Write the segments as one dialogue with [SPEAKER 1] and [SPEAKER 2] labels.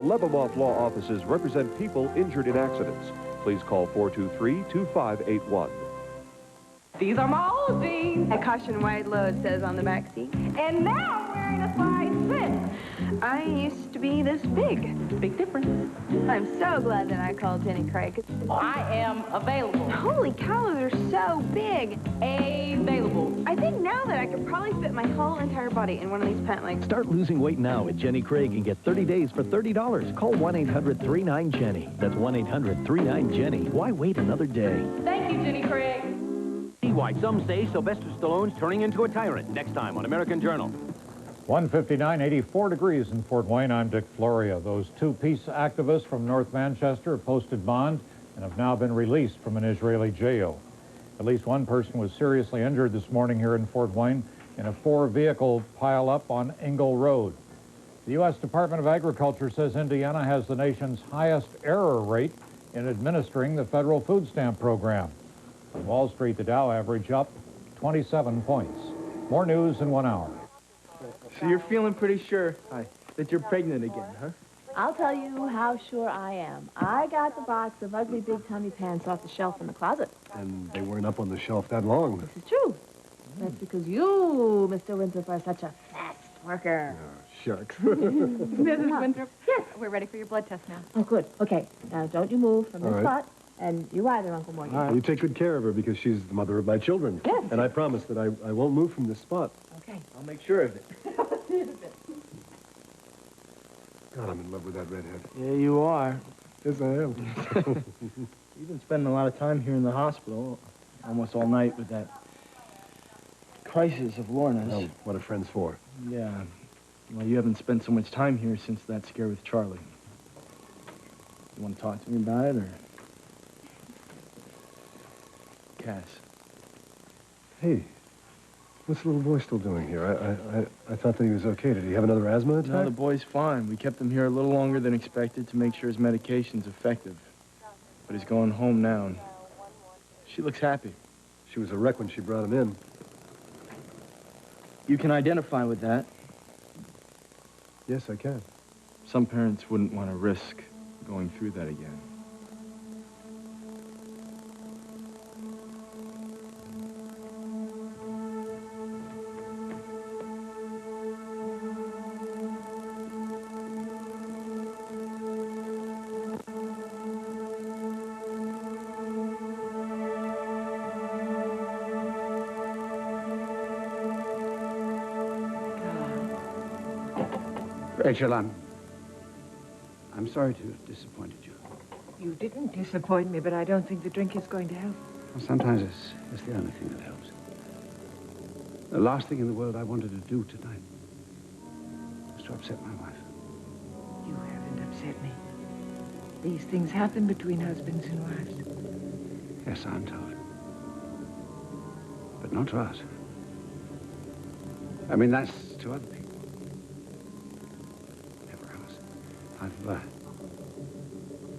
[SPEAKER 1] Lebemoth Law Offices represent people injured in accidents. Please call 423-2581.
[SPEAKER 2] These are my old jeans.
[SPEAKER 3] A caution wide load says on the back seat.
[SPEAKER 2] And now I'm wearing a size fit.
[SPEAKER 3] I used to be this big.
[SPEAKER 2] Big difference.
[SPEAKER 3] I'm so glad that I called Jenny Craig.
[SPEAKER 2] I am available.
[SPEAKER 3] Holy cow, those are so big.
[SPEAKER 2] Available.
[SPEAKER 3] I think now that I could probably fit my whole entire body in one of these pant legs.
[SPEAKER 4] Start losing weight now at Jenny Craig and get 30 days for $30. Call 1-800-39-JENNY. That's 1-800-39-JENNY. Why wait another day?
[SPEAKER 2] Thank you, Jenny Craig.
[SPEAKER 5] Why some say Sylvester Stallone's turning into a tyrant. Next time on American Journal.
[SPEAKER 6] 1:59, 84 degrees in Fort Wayne. I'm Dick Floria. Those two peace activists from North Manchester have posted bond and have now been released from an Israeli jail. At least one person was seriously injured this morning here in Fort Wayne in a four-vehicle pile-up on Engle Road. The U.S. Department of Agriculture says Indiana has the nation's highest error rate in administering the federal food stamp program. On Wall Street, the Dow average up 27 points. More news in 1 hour.
[SPEAKER 7] So you're feeling pretty sure that you're pregnant again, huh?
[SPEAKER 8] I'll tell you how sure I am. I got the box of ugly big tummy pants off the shelf in the closet.
[SPEAKER 9] And they weren't up on the shelf that long.
[SPEAKER 8] This is true. That's because you, Mr. Winthrop, are such a fast worker.
[SPEAKER 9] Oh, shucks.
[SPEAKER 8] Mrs.
[SPEAKER 10] Winthrop?
[SPEAKER 8] Yes.
[SPEAKER 10] We're ready for your blood test now.
[SPEAKER 8] Oh, good. Okay. Now, don't you move from this
[SPEAKER 9] All right.
[SPEAKER 8] spot. And you either, Uncle Morgan.
[SPEAKER 9] All right. You take good care of her because she's the mother of my children.
[SPEAKER 8] Yes.
[SPEAKER 9] And I promise that I won't move from this spot.
[SPEAKER 8] Okay.
[SPEAKER 7] I'll make sure of it.
[SPEAKER 9] God, I'm in love with that redhead.
[SPEAKER 7] Yeah, you are.
[SPEAKER 9] Yes, I am.
[SPEAKER 7] You've been spending a lot of time here in the hospital, almost all night with that crisis of Lorna's.
[SPEAKER 9] Oh, what are friends for?
[SPEAKER 7] Yeah. Well, you haven't spent so much time here since that scare with Charlie. You want to talk to me about it, or... Cass.
[SPEAKER 9] Hey, what's the little boy still doing here? I thought that he was okay. Did he have another asthma attack?
[SPEAKER 7] No, the boy's fine. We kept him here a little longer than expected to make sure his medication's effective. But he's going home now, and she looks happy.
[SPEAKER 9] She was a wreck when she brought him in.
[SPEAKER 7] You can identify with that.
[SPEAKER 9] Yes, I can.
[SPEAKER 7] Some parents wouldn't want to risk going through that again.
[SPEAKER 11] Rachel, I'm sorry to have disappointed you.
[SPEAKER 10] You didn't disappoint me, but I don't think the drink is going to help.
[SPEAKER 11] Well, sometimes it's the only thing that helps. The last thing in the world I wanted to do tonight was to upset my wife.
[SPEAKER 10] You haven't upset me. These things happen between husbands and wives.
[SPEAKER 11] Yes, I'm told. But not to us. I mean, that's to other people. Never us.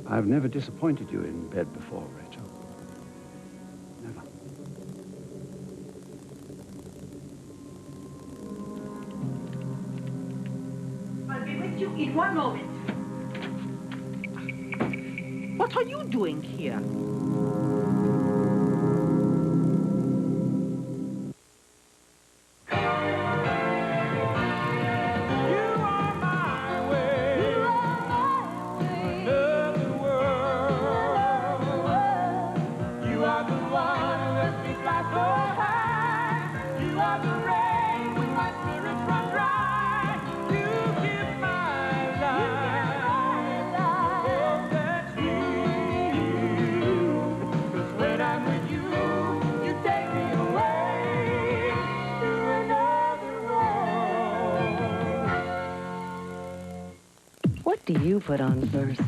[SPEAKER 11] I've never disappointed you in bed before, Rachel. Never.
[SPEAKER 12] I'll be with you in 1 moment. What are you doing here?
[SPEAKER 13] What do you put on first?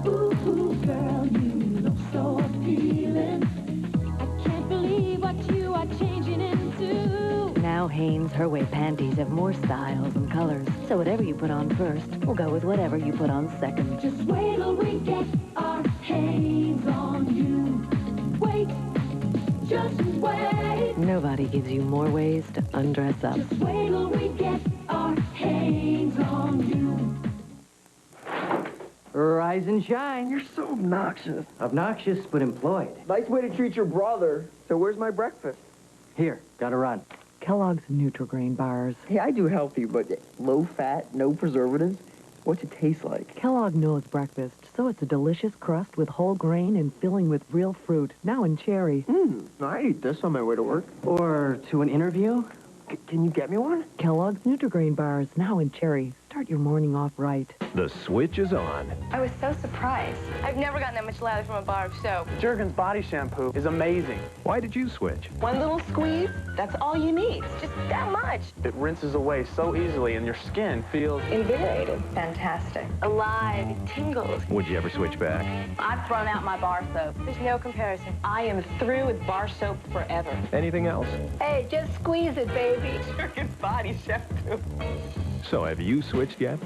[SPEAKER 14] Ooh, girl, you look so appealing. I can't believe what you are changing into.
[SPEAKER 13] Now Hanes Herway panties have more styles and colors. So whatever you put on first will go with whatever you put on second.
[SPEAKER 14] Just wait till we get our Hanes on you. Wait, just wait.
[SPEAKER 13] Nobody gives you more ways to undress up.
[SPEAKER 14] Just wait till we get our Hanes on you.
[SPEAKER 15] Rise and shine.
[SPEAKER 16] You're so obnoxious.
[SPEAKER 15] Obnoxious, but employed.
[SPEAKER 16] Nice way to treat your brother. So where's my breakfast?
[SPEAKER 15] Here, gotta run.
[SPEAKER 10] Kellogg's Nutri-Grain bars.
[SPEAKER 16] Hey, I do healthy, but low fat, no preservatives. What's it taste like?
[SPEAKER 10] Kellogg knows breakfast, so it's a delicious crust with whole grain and filling with real fruit, now in cherry.
[SPEAKER 16] I eat this on my way to work.
[SPEAKER 15] Or to an interview?
[SPEAKER 16] Can you get me one?
[SPEAKER 10] Kellogg's Nutri-Grain bars, now in cherry. Start your morning off right.
[SPEAKER 4] The switch is on.
[SPEAKER 3] I was so surprised. I've never gotten that much lather from a bar of soap.
[SPEAKER 17] Jergens body shampoo is amazing.
[SPEAKER 4] Why did you switch?
[SPEAKER 3] One little squeeze, that's all you need. It's just that much.
[SPEAKER 17] It rinses away so easily and your skin feels
[SPEAKER 3] Invigorated. Fantastic. Alive. It tingles.
[SPEAKER 4] Would you ever switch back?
[SPEAKER 2] I've thrown out my bar soap.
[SPEAKER 3] There's no comparison.
[SPEAKER 2] I am through with bar soap forever.
[SPEAKER 4] Anything else?
[SPEAKER 3] Hey, just squeeze it, baby.
[SPEAKER 17] Jergens body shampoo.
[SPEAKER 4] So have you switched yet?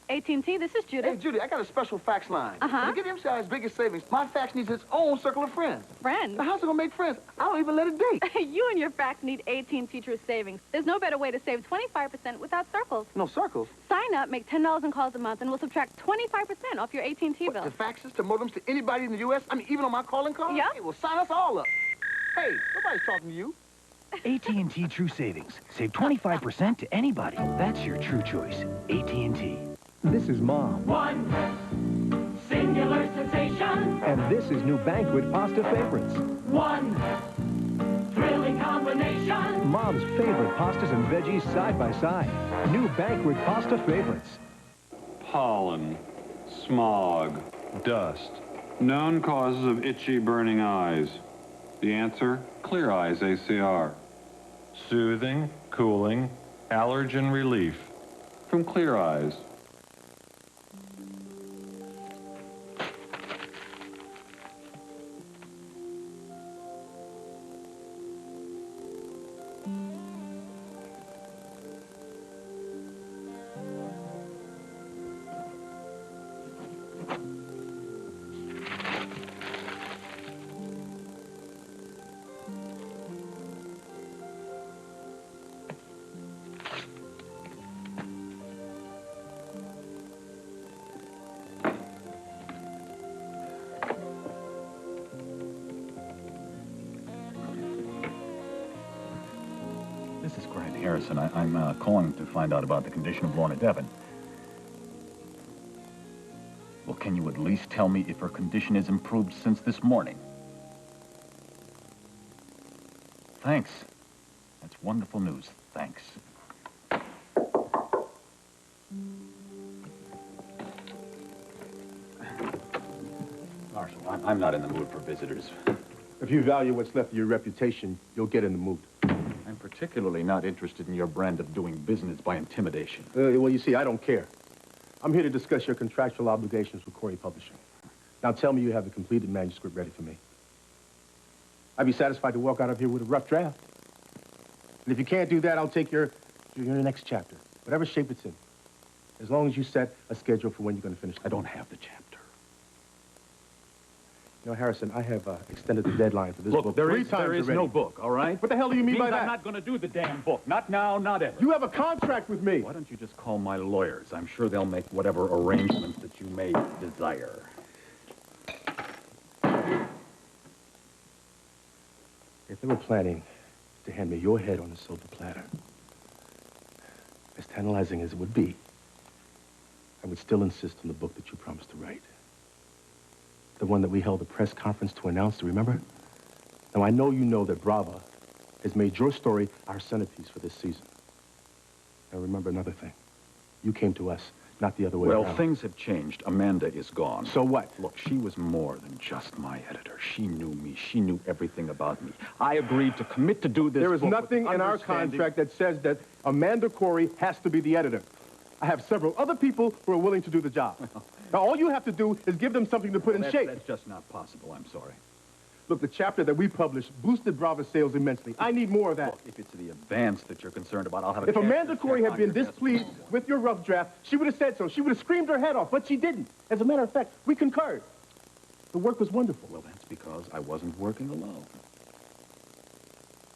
[SPEAKER 2] AT&T, this is Judith.
[SPEAKER 18] Hey, Judy, I got a special fax line.
[SPEAKER 2] Uh-huh.
[SPEAKER 18] To give MCI's biggest savings, my fax needs its own circle of friends.
[SPEAKER 2] Friends?
[SPEAKER 18] Now, how's it gonna make friends? I don't even let it date.
[SPEAKER 2] You and your fax need AT&T True Savings. There's no better way to save 25% without circles.
[SPEAKER 18] No circles?
[SPEAKER 2] Sign up, make $10 in calls a month, and we'll subtract 25% off your AT&T bill.
[SPEAKER 18] The faxes to modems to anybody in the U.S.? I mean, even on my calling card?
[SPEAKER 2] Yeah.
[SPEAKER 18] Hey, well, sign us all up. Hey, nobody's talking to you.
[SPEAKER 5] AT&T True Savings. Save 25% to anybody. That's your true choice. AT&T.
[SPEAKER 4] This is Mom.
[SPEAKER 14] One singular sensation.
[SPEAKER 4] And this is new Banquet Pasta Favorites.
[SPEAKER 14] One thrilling combination.
[SPEAKER 4] Mom's favorite pastas and veggies side by side. New Banquet Pasta Favorites.
[SPEAKER 19] Pollen, smog, dust. Known causes of itchy, burning eyes. The answer, Clear Eyes ACR. Soothing, cooling, allergen relief. From Clear Eyes.
[SPEAKER 20] This is Grant Harrison. I'm calling to find out about the condition of Lorna Devon. Well, can you at least tell me if her condition has improved since this morning? Thanks. That's wonderful news. Thanks. Marshal, I'm not in the mood for visitors.
[SPEAKER 21] If you value what's left of your reputation, you'll get in the mood.
[SPEAKER 20] I'm particularly not interested in your brand of doing business by intimidation.
[SPEAKER 21] Well, you see, I don't care. I'm here to discuss your contractual obligations with Corey Publishing. Now tell me you have the completed manuscript ready for me. I'd be satisfied to walk out of here with a rough draft. And if you can't do that, I'll take your next chapter, whatever shape it's in. As long as you set a schedule for when you're going to finish.
[SPEAKER 20] I don't have the chapter.
[SPEAKER 21] You know, Harrison, I have extended the deadline for this book
[SPEAKER 20] there
[SPEAKER 21] three
[SPEAKER 20] is
[SPEAKER 21] times already.
[SPEAKER 20] no book, all right?
[SPEAKER 21] What the hell do you mean by that?
[SPEAKER 20] I'm not going to do the damn book. Not now, not ever.
[SPEAKER 21] You have a contract with me.
[SPEAKER 20] Why don't you just call my lawyers? I'm sure they'll make whatever arrangements that you may desire.
[SPEAKER 21] If they were planning to hand me your head on a silver platter, as tantalizing as it would be, I would still insist on the book that you promised to write. The one that we held a press conference to announce, do you remember? Now, I know you know that Brava has made your story our centerpiece for this season. Now, remember another thing. You came to us, not the other way around.
[SPEAKER 20] Well, things have changed. Amanda is gone.
[SPEAKER 21] So what?
[SPEAKER 20] Look, she was more than just my editor. She knew me. She knew everything about me. I agreed to commit to do this
[SPEAKER 21] There is
[SPEAKER 20] book
[SPEAKER 21] nothing
[SPEAKER 20] with
[SPEAKER 21] in our
[SPEAKER 20] understanding-
[SPEAKER 21] contract that says that Amanda Corey has to be the editor. I have several other people who are willing to do the job. Now, all you have to do is give them something to put in shape.
[SPEAKER 20] That's just not possible. I'm sorry.
[SPEAKER 21] Look, the chapter that we published boosted Brava's sales immensely. I need more of that.
[SPEAKER 20] Look, if it's the advance that you're concerned about, I'll have a
[SPEAKER 21] If Amanda Corey had been displeased with your rough draft, she would have said so. She would have screamed her head off, but she didn't. As a matter of fact, we concurred. The work was wonderful.
[SPEAKER 20] Well, that's because I wasn't working alone.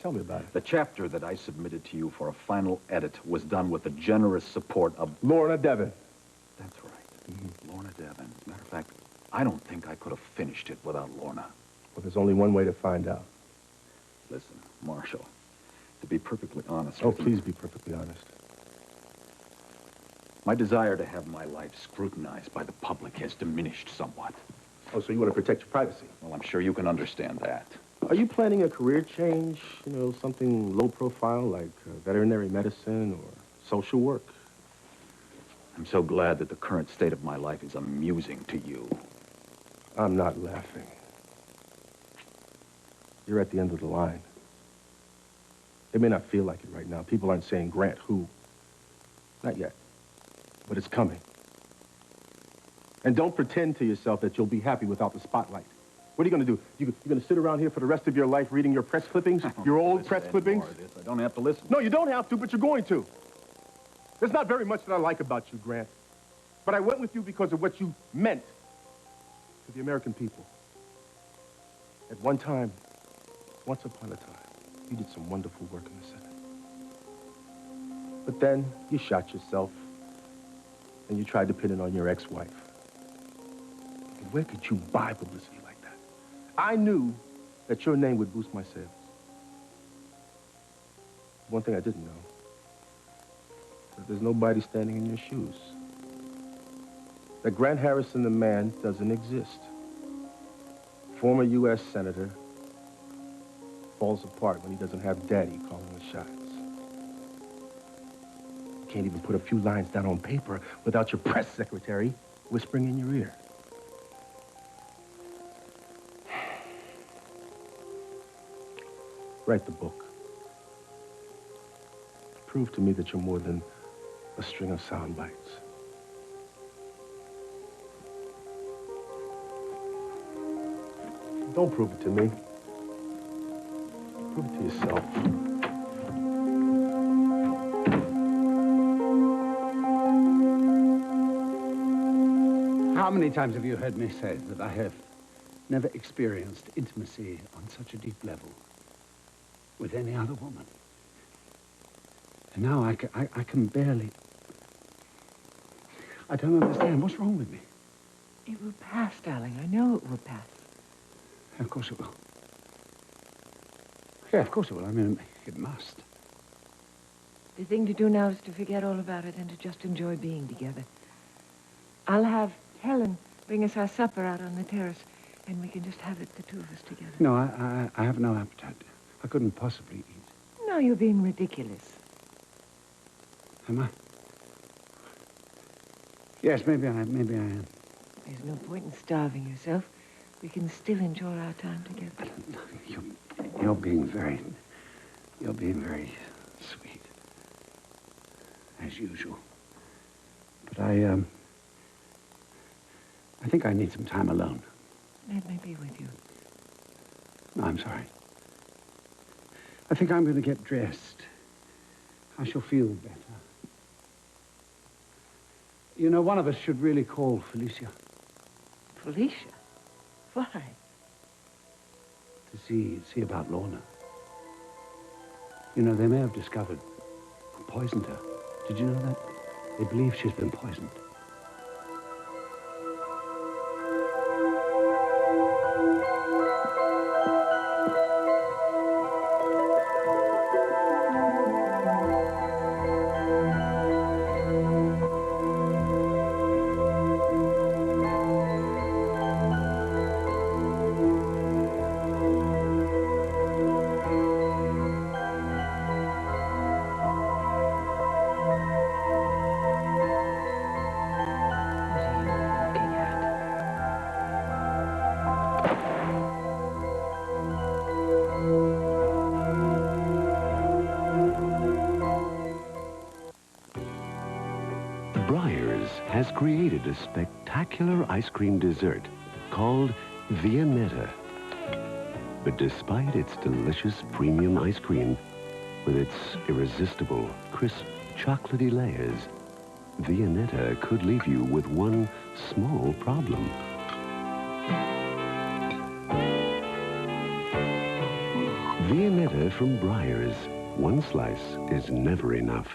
[SPEAKER 21] Tell me about it.
[SPEAKER 20] The chapter that I submitted to you for a final edit was done with the generous support of...
[SPEAKER 21] Lorna Devon.
[SPEAKER 20] That's right. Lorna Devin. As a matter of fact, I don't think I could have finished it without Lorna.
[SPEAKER 21] Well, there's only one way to find out.
[SPEAKER 20] Listen, Marshall, to be perfectly honest
[SPEAKER 21] Oh,
[SPEAKER 20] with you,
[SPEAKER 21] please be perfectly honest.
[SPEAKER 20] my desire to have my life scrutinized by the public has diminished somewhat.
[SPEAKER 21] Oh, so you want to protect your privacy?
[SPEAKER 20] Well, I'm sure you can understand that.
[SPEAKER 21] Are you planning a career change? You know, something low profile like veterinary medicine or social work?
[SPEAKER 20] I'm so glad that the current state of my life is amusing to you.
[SPEAKER 21] I'm not laughing. You're at the end of the line. It may not feel like it right now. People aren't saying Grant who. Not yet. But it's coming. And don't pretend to yourself that you'll be happy without the spotlight. What are you going to do? You're going to sit around here for the rest of your life reading your press clippings? Your old press clippings?
[SPEAKER 20] I don't have to listen.
[SPEAKER 21] No, you don't have to, but you're going to. There's not very much that I like about you, Grant. But I went with you because of what you meant to the American people. At one time, once upon a time, you did some wonderful work in the Senate. But then you shot yourself, and you tried to pin it on your ex-wife. And where could you buy publicity like that? I knew that your name would boost my sales. One thing I didn't know, that there's nobody standing in your shoes. That Grant Harrison, the man, doesn't exist. Former U.S. Senator falls apart when he doesn't have Daddy calling the shots. You can't even put a few lines down on paper without your press secretary whispering in your ear. Write the book. Prove to me that you're more than a string of sound bites. Don't prove it to me. Prove it to yourself.
[SPEAKER 11] How many times have you heard me say that I have never experienced intimacy on such a deep level with any other woman? And now I can barely... I don't understand. What's wrong with me?
[SPEAKER 10] It will pass, darling. I know it will pass.
[SPEAKER 11] Of course it will. Yeah, of course it will. I mean, it must.
[SPEAKER 10] The thing to do now is to forget all about it and to just enjoy being together. I'll have Helen bring us our supper out on the terrace, and we can just have it, the two of us together.
[SPEAKER 11] No, I have no appetite. I couldn't possibly eat.
[SPEAKER 10] No, you're being ridiculous.
[SPEAKER 11] Am I? Yes, maybe I am.
[SPEAKER 10] There's no point in starving yourself. We can still enjoy our time together.
[SPEAKER 11] You're being very sweet, as usual. But I think I need some time alone.
[SPEAKER 10] Let me be with you.
[SPEAKER 11] No, I'm sorry. I think I'm going to get dressed. I shall feel better. You know, one of us should really call Felicia.
[SPEAKER 10] Felicia? Why?
[SPEAKER 11] To see about Lorna. You know, they may have discovered and poisoned her. Did you know that? They believe she's been poisoned.
[SPEAKER 1] Breyers has created a spectacular ice cream dessert called Viennetta. But despite its delicious premium ice cream, with its irresistible, crisp, chocolatey layers, Viennetta could leave you with one small problem. Viennetta from Breyers. One slice is never enough.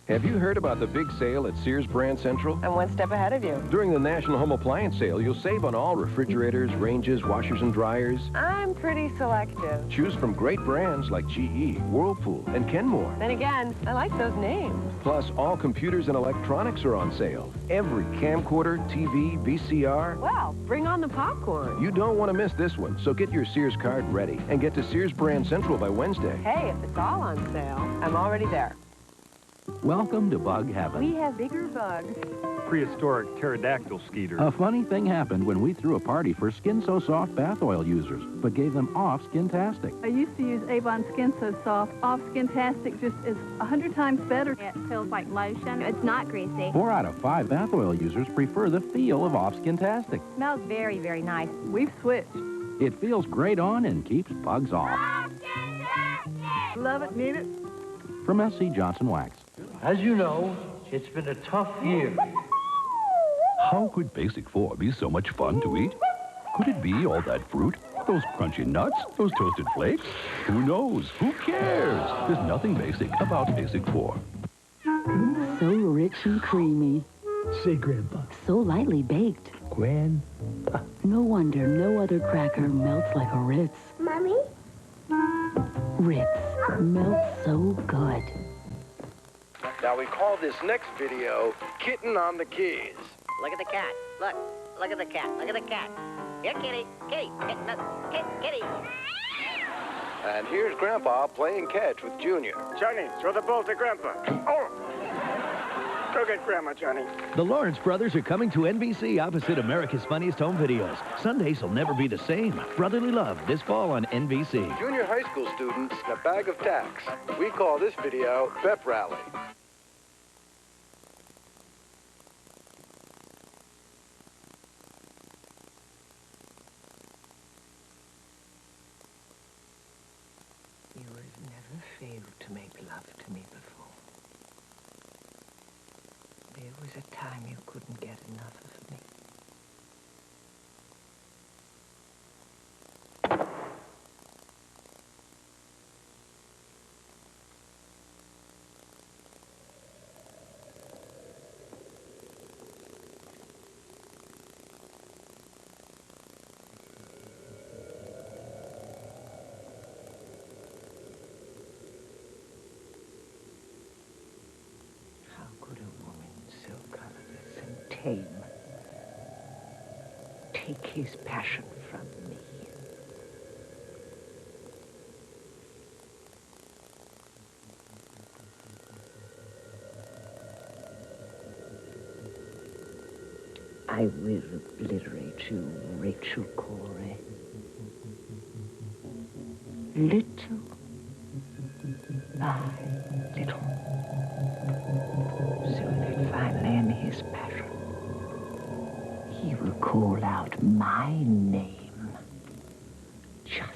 [SPEAKER 6] Have you heard about the big sale at Sears Brand Central?
[SPEAKER 22] I'm one step ahead of you.
[SPEAKER 6] During the National Home Appliance Sale, you'll save on all refrigerators, ranges, washers, and dryers.
[SPEAKER 22] I'm pretty selective.
[SPEAKER 6] Choose from great brands like GE, Whirlpool, and Kenmore.
[SPEAKER 22] Then again, I like those names.
[SPEAKER 6] Plus, all computers and electronics are on sale. Every camcorder, TV, VCR.
[SPEAKER 22] Well, bring on the popcorn.
[SPEAKER 6] You don't want to miss this one, so get your Sears card ready and get to Sears Brand Central by Wednesday.
[SPEAKER 22] Hey, if it's all on sale, I'm already there.
[SPEAKER 4] Welcome to Bug Heaven.
[SPEAKER 22] We have bigger bugs.
[SPEAKER 23] Prehistoric pterodactyl skeeter.
[SPEAKER 4] A funny thing happened when we threw a party for Skin So Soft bath oil users, but gave them off Skin-tastic.
[SPEAKER 2] I used to use Avon Skin So Soft. Off Skin-tastic just is 100 times better. It feels like lotion. It's not greasy.
[SPEAKER 4] 4 out of 5 bath oil users prefer the feel of off Skin-tastic.
[SPEAKER 2] Smells very, very nice. We've switched.
[SPEAKER 4] It feels great on and keeps bugs off.
[SPEAKER 2] Love it, need it.
[SPEAKER 4] From S.C. Johnson Wax.
[SPEAKER 24] As you know, it's been a tough year.
[SPEAKER 25] How could Basic 4 be so much fun to eat? Could it be all that fruit? Those crunchy nuts? Those toasted flakes? Who knows? Who cares? There's nothing basic about Basic 4.
[SPEAKER 13] So rich and creamy.
[SPEAKER 5] Say, Grandpa.
[SPEAKER 13] So lightly baked.
[SPEAKER 5] Grandpa.
[SPEAKER 13] No wonder no other cracker melts like a Ritz.
[SPEAKER 14] Mommy?
[SPEAKER 13] Ritz melts so good.
[SPEAKER 21] Now we call this next video Kitten on the Keys.
[SPEAKER 26] Look at the cat. Look. Look at the cat. Look at the cat. Here, kitty. Kitty. Kitty.
[SPEAKER 21] And here's Grandpa playing catch with Junior.
[SPEAKER 18] Johnny, throw the ball to Grandpa. Oh! Go get Grandma, Johnny.
[SPEAKER 4] The Lawrence brothers are coming to NBC opposite America's Funniest Home Videos. Sundays will never be the same. Brotherly Love this fall on NBC.
[SPEAKER 21] Junior high school students in a bag of tacks. We call this video Pep Rally.
[SPEAKER 10] You have never failed to make love to me before. There was a time you couldn't get enough of me. Tame. Take his passion from me. I will obliterate you, Rachel Corey. Little by little. So that finally in his passion, he will call out my name, Justine.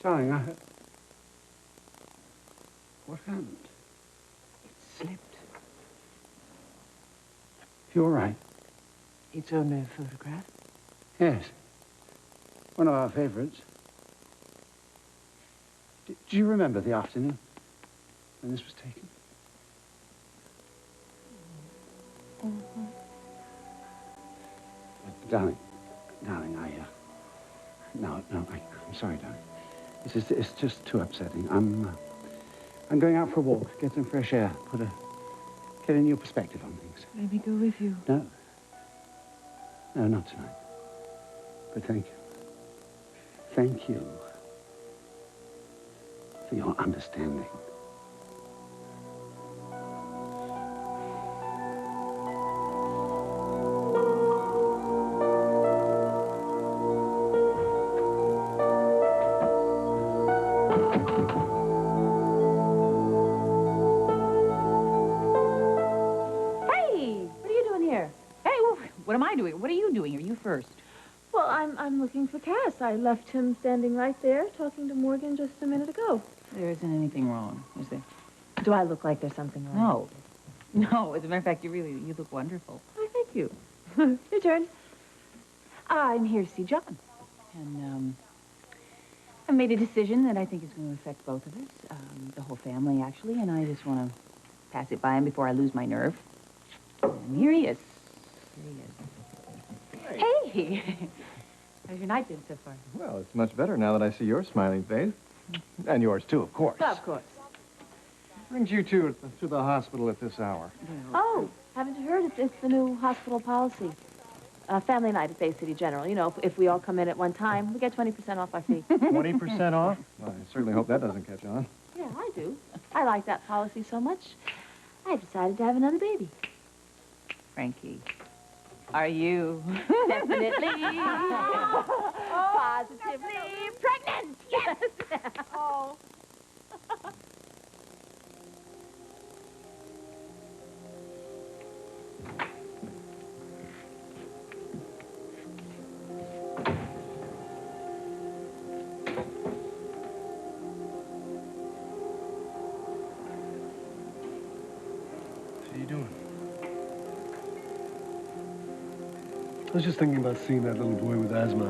[SPEAKER 11] Darling, what happened?
[SPEAKER 10] It slipped.
[SPEAKER 11] You all right?
[SPEAKER 10] It's only a photograph.
[SPEAKER 11] Yes. One of our favorites. Do you remember the afternoon when this was taken?
[SPEAKER 10] Mm-hmm.
[SPEAKER 11] Darling, no, I'm sorry, darling. It's just too upsetting. I'm going out for a walk, get some fresh air, get a new perspective on things.
[SPEAKER 10] Let me go with you.
[SPEAKER 11] No, not tonight. But thank you. Thank you for your understanding.
[SPEAKER 12] What are you doing? What are you doing here? You first.
[SPEAKER 2] Well, Well, I'm looking for Cass. I left him standing right there talking to Morgan just a minute ago.
[SPEAKER 3] There isn't anything wrong, is there?
[SPEAKER 2] Do I look like there's something wrong?
[SPEAKER 3] No. No, as a matter of fact, you look wonderful.
[SPEAKER 2] Oh, thank you. Your turn. I'm here to see John.
[SPEAKER 3] And, I made a decision that I think is going to affect both of us, the whole family, actually, and I just want to pass it by him before I lose my nerve. And here he is. Here he is. Hey! How's your night been so far?
[SPEAKER 7] Well, it's much better now that I see your smiling face. And yours, too, of course.
[SPEAKER 2] Of course.
[SPEAKER 7] Brings you two to the hospital at this hour?
[SPEAKER 2] Oh, haven't you heard? It's the new hospital policy. Family night at Bay City General. You know, if we all come in at one time, we get 20% off our fee.
[SPEAKER 7] 20% off? Well, I certainly hope that doesn't catch on.
[SPEAKER 2] Yeah, I do. I like that policy so much, I've decided to have another baby.
[SPEAKER 3] Frankie, are you?
[SPEAKER 2] Definitely. Positively pregnant. Yes. Oh.
[SPEAKER 8] What are you doing? I was just thinking about seeing that little boy with asthma.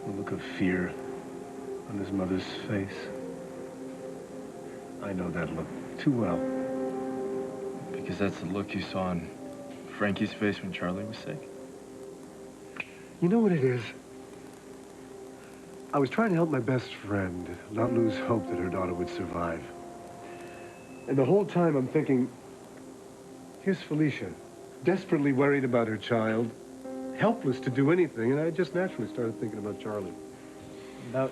[SPEAKER 8] The look of fear on his mother's face. I know that look too well.
[SPEAKER 21] Because that's the look you saw on Frankie's face when Charlie was sick?
[SPEAKER 8] You know what it is? I was trying to help my best friend not lose hope that her daughter would survive. And the whole time I'm thinking, here's Felicia, desperately worried about her child, helpless to do anything, and I just naturally started thinking about Charlie.
[SPEAKER 23] About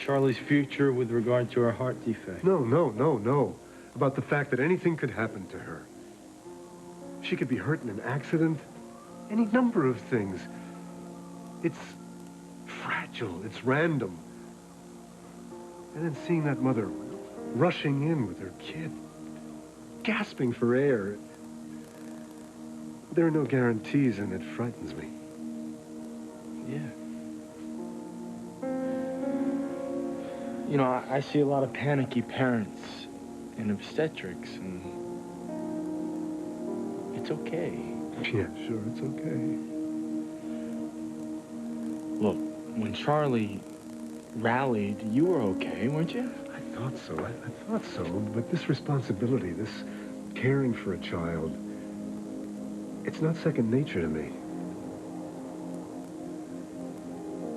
[SPEAKER 23] Charlie's future with regard to her heart defect?
[SPEAKER 8] No. About the fact that anything could happen to her. She could be hurt in an accident, any number of things. It's fragile, it's random. And then seeing that mother rushing in with her kid, gasping for air. There are no guarantees, and it frightens me.
[SPEAKER 21] Yeah. You know, I see a lot of panicky parents in obstetrics, and it's okay.
[SPEAKER 8] Yeah, sure, it's okay.
[SPEAKER 21] Look, when Charlie rallied, you were okay, weren't you?
[SPEAKER 8] I thought so, I thought so, but this responsibility, this caring for a child, it's not second nature to me.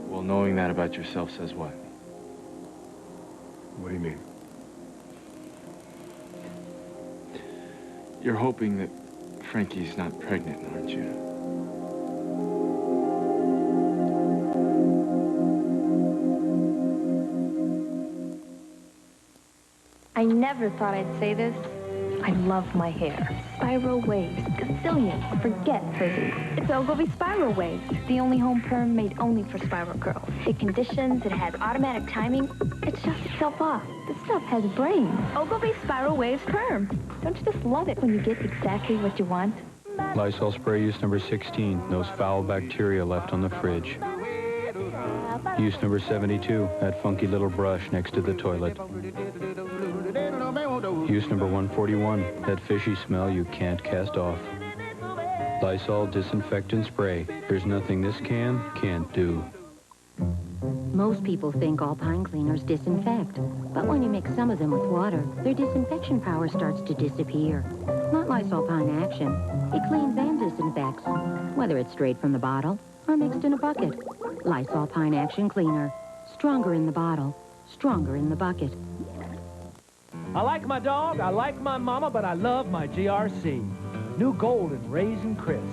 [SPEAKER 21] Well, knowing that about yourself says what?
[SPEAKER 8] What do you mean?
[SPEAKER 21] You're hoping that Frankie's not pregnant, aren't you?
[SPEAKER 9] I never thought I'd say this. I love my hair. Spiral Waves. Gazillion. Forget frizzy. It's Ogilvy Spiral Waves. The only home perm made only for spiral girls. It conditions, it has automatic timing. It shuts itself off. This stuff has brains. Ogilvy Spiral Waves Perm. Don't you just love it when you get exactly what you want?
[SPEAKER 25] Lysol spray use number 16. Those foul bacteria left on the fridge. Use number 72. That funky little brush next to the toilet. Use number 141. That fishy smell you can't cast off. Lysol disinfectant spray. There's nothing this can can't do.
[SPEAKER 13] Most people think all pine cleaners disinfect, but when you mix some of them with water, their disinfection power starts to disappear. Not Lysol Pine Action. It cleans and disinfects, whether it's straight from the bottle or mixed in a bucket. Lysol Pine Action Cleaner. Stronger in the bottle, stronger in the bucket.
[SPEAKER 4] I like my dog, I like my mama, but I love my GRC. New Golden Raisin Crisp.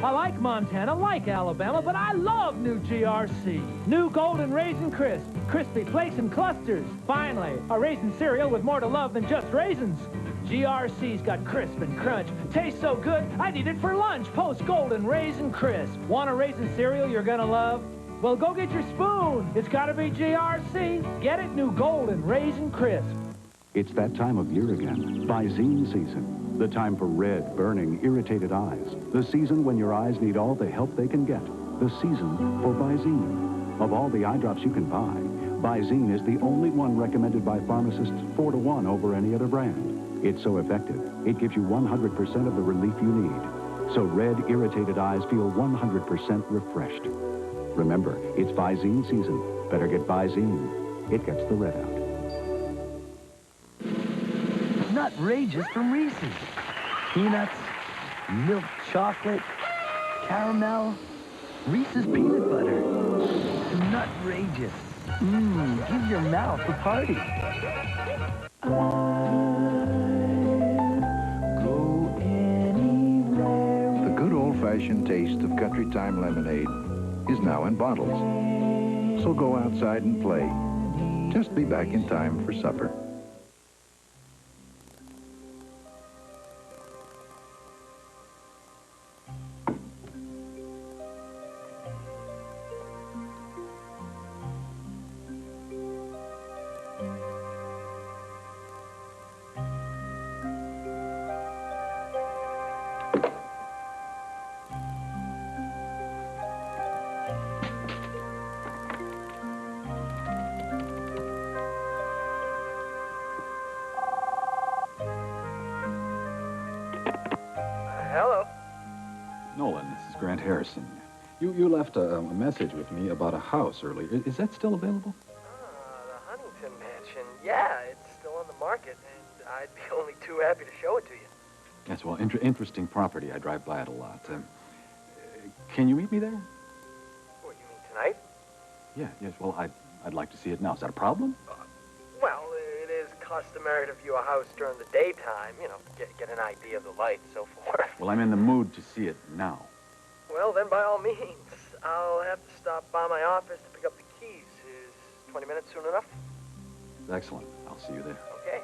[SPEAKER 4] I like Montana, like Alabama, but I love new GRC. New Golden Raisin Crisp. Crispy flakes and clusters. Finally, a raisin cereal with more to love than just raisins. GRC's got crisp and crunch. Tastes so good, I'd eat it for lunch. Post Golden Raisin Crisp. Want a raisin cereal you're gonna love? Well, go get your spoon. It's gotta be GRC. Get it, New Golden Raisin Crisp.
[SPEAKER 15] It's that time of year again, Visine season. The time for red, burning, irritated eyes. The season when your eyes need all the help they can get. the season for Visine. Of all the eye drops you can buy, Visine is the only one recommended by pharmacists 4 to 1 over any other brand. It's so effective, it gives you 100% of the relief you need. So red, irritated eyes feel 100% refreshed. Remember, it's Visine season. Better get Visine. It gets the red out.
[SPEAKER 4] Nutrageous from Reese's. Peanuts, milk chocolate, caramel, Reese's peanut butter. Nutrageous. Give your mouth a party.
[SPEAKER 1] The good old-fashioned taste of Country Time lemonade is now in bottles. So go outside and play. Just be back in time for supper.
[SPEAKER 6] Hello.
[SPEAKER 16] Nolan, this is Grant Harrison. You left a message with me about a house earlier. Is that still available?
[SPEAKER 6] The Huntington Mansion. Yeah, it's still on the market, and I'd be only too happy to show it to you.
[SPEAKER 16] Yes, well, interesting property. I drive by it a lot. Can you meet me there?
[SPEAKER 6] What, you mean tonight?
[SPEAKER 16] Yes, well, I'd like to see it now. Is that a problem?
[SPEAKER 6] Well, it is customary to view a house during the daytime, you know, get an idea of the light and so forth.
[SPEAKER 16] Well, I'm in the mood to see it now.
[SPEAKER 6] Well, then by all means, I'll have to stop by my office to pick up the keys. Is 20 minutes soon enough?
[SPEAKER 16] Excellent. I'll see you there.
[SPEAKER 6] Okay.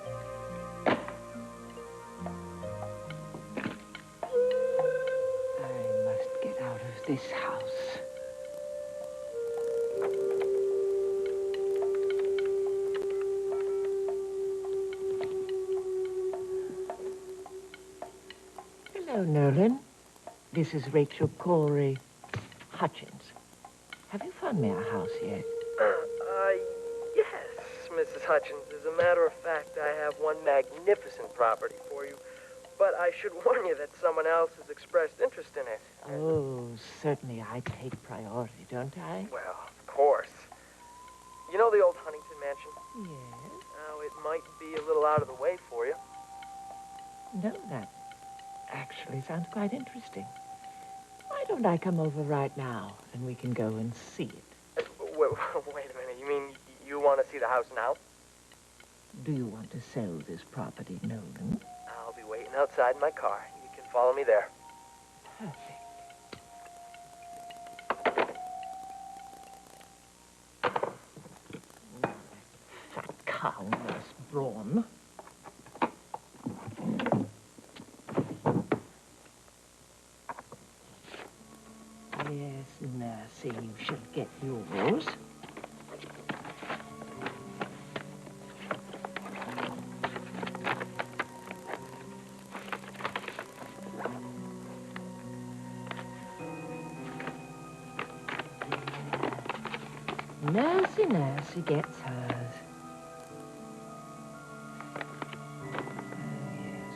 [SPEAKER 10] I must get out of this house. Hello, Nolan. This is Rachel Corey Hutchins. Have you found me a house yet?
[SPEAKER 6] Yes, Mrs. Hutchins. As a matter of fact, I have one magnificent property for you. But I should warn you that someone else has expressed interest in it.
[SPEAKER 10] Oh, certainly I take priority, don't I?
[SPEAKER 6] Well, of course. You know the old Huntington Mansion?
[SPEAKER 10] Yes.
[SPEAKER 6] Now, it might be a little out of the way for you.
[SPEAKER 10] No, that actually sounds quite interesting. Why don't I come over right now and we can go and see it?
[SPEAKER 6] Wait a minute. You mean you want to see the house now?
[SPEAKER 10] Do you want to sell this property, Nolan?
[SPEAKER 6] I'll be waiting outside in my car. You can follow me there.
[SPEAKER 10] Perfect. Fat cow, Nurse Brawn. Yes, Nursey, you shall get yours. Nursey gets hers. Oh, yes.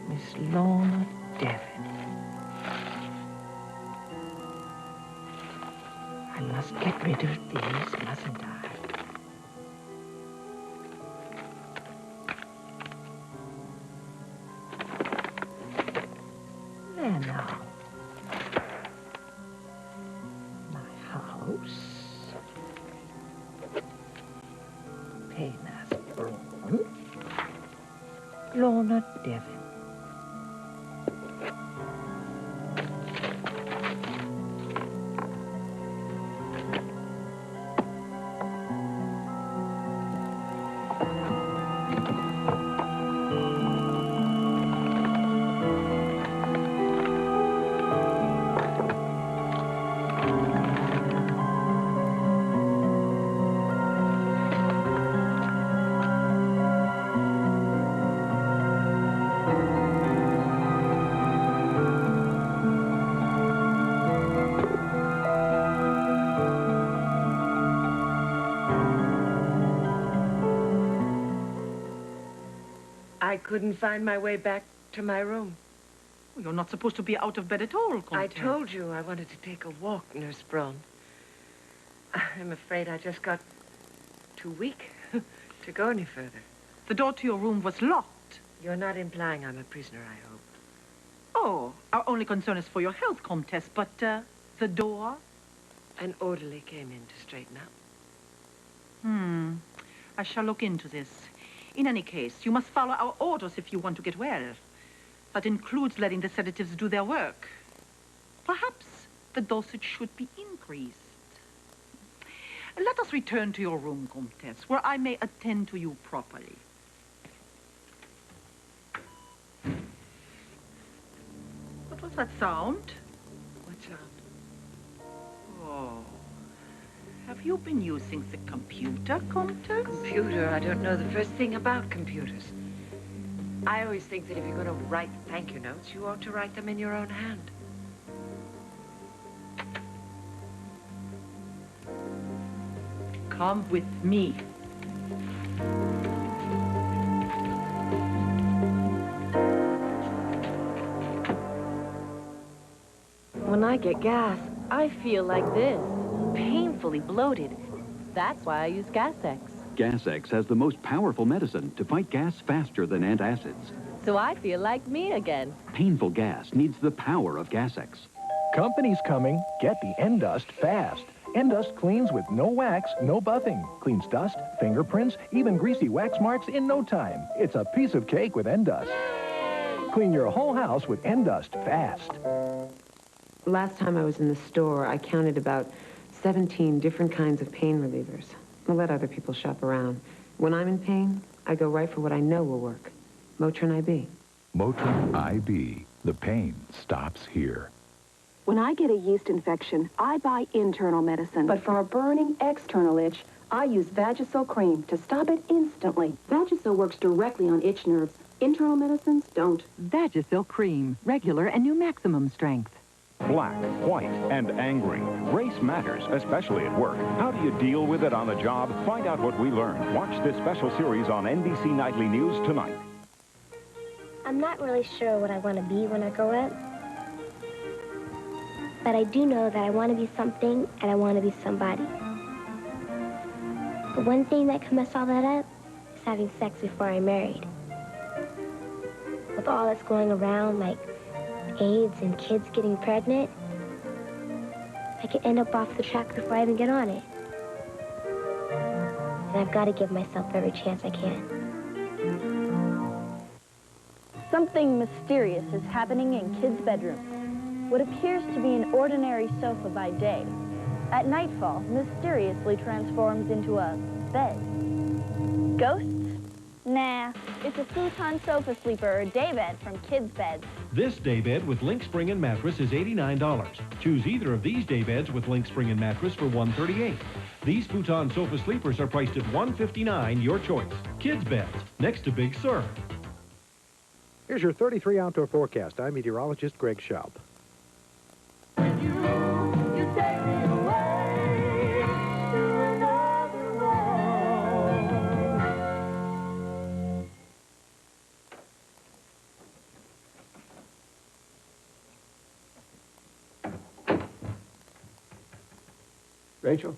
[SPEAKER 10] Miss Lorna Devon. I must get rid of these, mustn't I? There now. My house. Penas Brawn. Lorna Devon. I couldn't find my way back to my room.
[SPEAKER 12] Well, you're not supposed to be out of bed at all, Comtesse.
[SPEAKER 10] I told you I wanted to take a walk, Nurse Braun. I'm afraid I just got too weak to go any further.
[SPEAKER 12] The door to your room was locked.
[SPEAKER 10] You're not implying I'm a prisoner, I hope.
[SPEAKER 12] Oh, our only concern is for your health, Comtesse, but the door?
[SPEAKER 10] An orderly came in to straighten up.
[SPEAKER 12] I shall look into this. In any case, you must follow our orders if you want to get well. That includes letting the sedatives do their work. Perhaps the dosage should be increased. Let us return to your room, Comtesse, where I may attend to you properly. What was that sound?
[SPEAKER 10] What sound?
[SPEAKER 12] Oh. Have you been using the computer, Comtesse?
[SPEAKER 10] Computer? I don't know the first thing about computers. I always think that if you're going to write thank you notes, you ought to write them in your own hand.
[SPEAKER 12] Come with me.
[SPEAKER 2] When I get gas, I feel like this, painfully bloated. That's why I use Gas-X.
[SPEAKER 15] Gas-X has the most powerful medicine to fight gas faster than antacids.
[SPEAKER 2] So I feel like me again.
[SPEAKER 15] Painful gas needs the power of Gas-X.
[SPEAKER 21] Company's coming. Get the Endust fast. Endust cleans with no wax, no buffing. Cleans dust, fingerprints, even greasy wax marks in no time. It's a piece of cake with Endust. Clean your whole house with Endust fast.
[SPEAKER 5] Last time I was in the store, I counted about 17 different kinds of pain relievers. I'll let other people shop around. When I'm in pain, I go right for what I know will work. Motrin IB.
[SPEAKER 17] Motrin IB. The pain stops here.
[SPEAKER 19] When I get a yeast infection, I buy internal medicine. But for a burning external itch, I use Vagisil cream to stop it instantly. Vagisil works directly on itch nerves. Internal medicines don't.
[SPEAKER 20] Vagisil cream. Regular and new maximum strength.
[SPEAKER 22] Black, white, and angry. Race matters, especially at work. How do you deal with it on the job? Find out what we learned. Watch this special series on NBC Nightly News tonight.
[SPEAKER 24] I'm not really sure what I want to be when I grow up. But I do know that I want to be something and I want to be somebody. But one thing that can mess all that up is having sex before I'm married. With all that's going around, like AIDS and kids getting pregnant, I could end up off the track before I even get on it. And I've got to give myself every chance I can.
[SPEAKER 27] Something mysterious is happening in kids' bedrooms. What appears to be an ordinary sofa by day, at nightfall, mysteriously transforms into a bed. Ghosts? Nah, it's a futon sofa sleeper or daybed from Kids Beds.
[SPEAKER 4] This daybed with link spring and mattress is $89. Choose either of these daybeds with link spring and mattress for $138. These futon sofa sleepers are priced at $159, your choice. Kids Beds, next to Big Sur.
[SPEAKER 28] Here's your 33 outdoor forecast. I'm meteorologist Greg Schaub.
[SPEAKER 11] Rachel?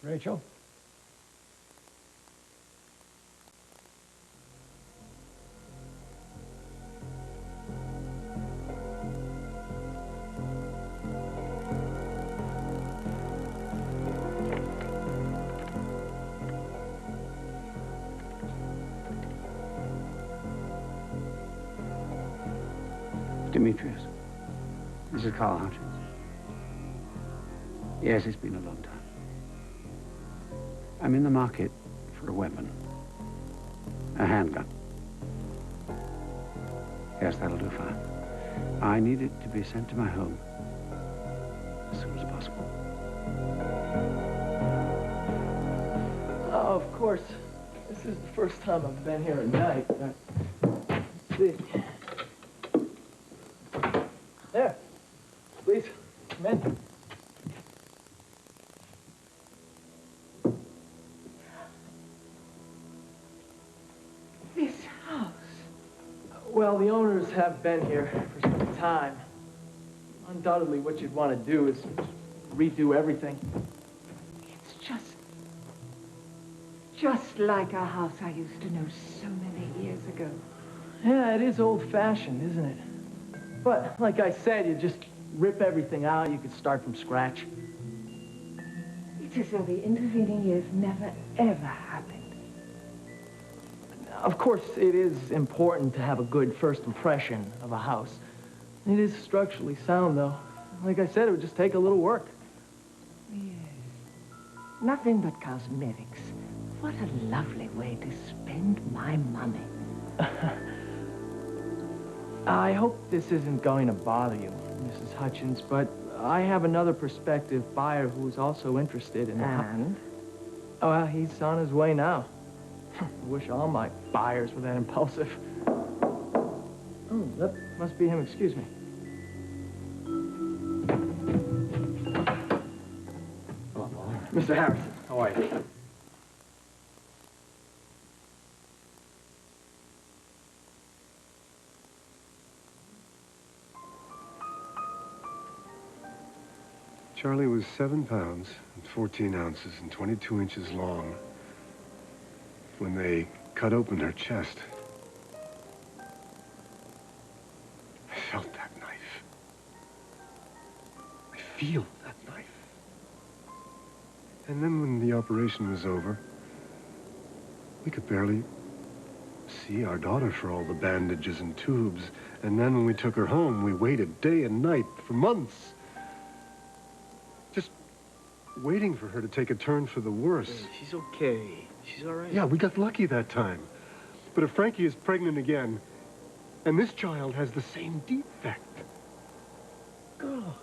[SPEAKER 11] Rachel? Demetrius, this is Carl Hutchins. Yes, it's been a long time. I'm in the market for a weapon. A handgun. Yes, that'll do fine. I need it to be sent to my home as soon as possible.
[SPEAKER 6] Oh, of course. This is the first time I've been here at night. See. There. Please, come in. have been here for some time. Undoubtedly, what you'd want to do is redo everything.
[SPEAKER 10] It's just like a house I used to know so many years ago.
[SPEAKER 6] Yeah, it is old-fashioned, isn't it? But, like I said, you just rip everything out, you could start from scratch.
[SPEAKER 10] It's as though the intervening years never, ever happened.
[SPEAKER 6] Of course, it is important to have a good first impression of a house. It is structurally sound, though. Like I said, it would just take a little work.
[SPEAKER 10] Yes. Nothing but cosmetics. What a lovely way to spend my money.
[SPEAKER 6] I hope this isn't going to bother you, Mrs. Hutchins, but I have another prospective buyer who's also interested in...
[SPEAKER 10] And?
[SPEAKER 6] Oh, well, he's on his way now. I wish all my buyers were that impulsive. Oh, that must be him. Excuse me. Mr. Harrison, how are you?
[SPEAKER 3] Charlie was 7 pounds and 14 ounces and 22 inches long when they cut open her chest. I felt that knife. I feel that knife. And then when the operation was over, we could barely see our daughter for all the bandages and tubes. And then when we took her home, we waited day and night for months. Just waiting for her to take a turn for the worse.
[SPEAKER 7] Hey, she's okay. She's all right.
[SPEAKER 3] Yeah, we got lucky that time. But if Frankie is pregnant again, and this child has the same defect...
[SPEAKER 7] Oh.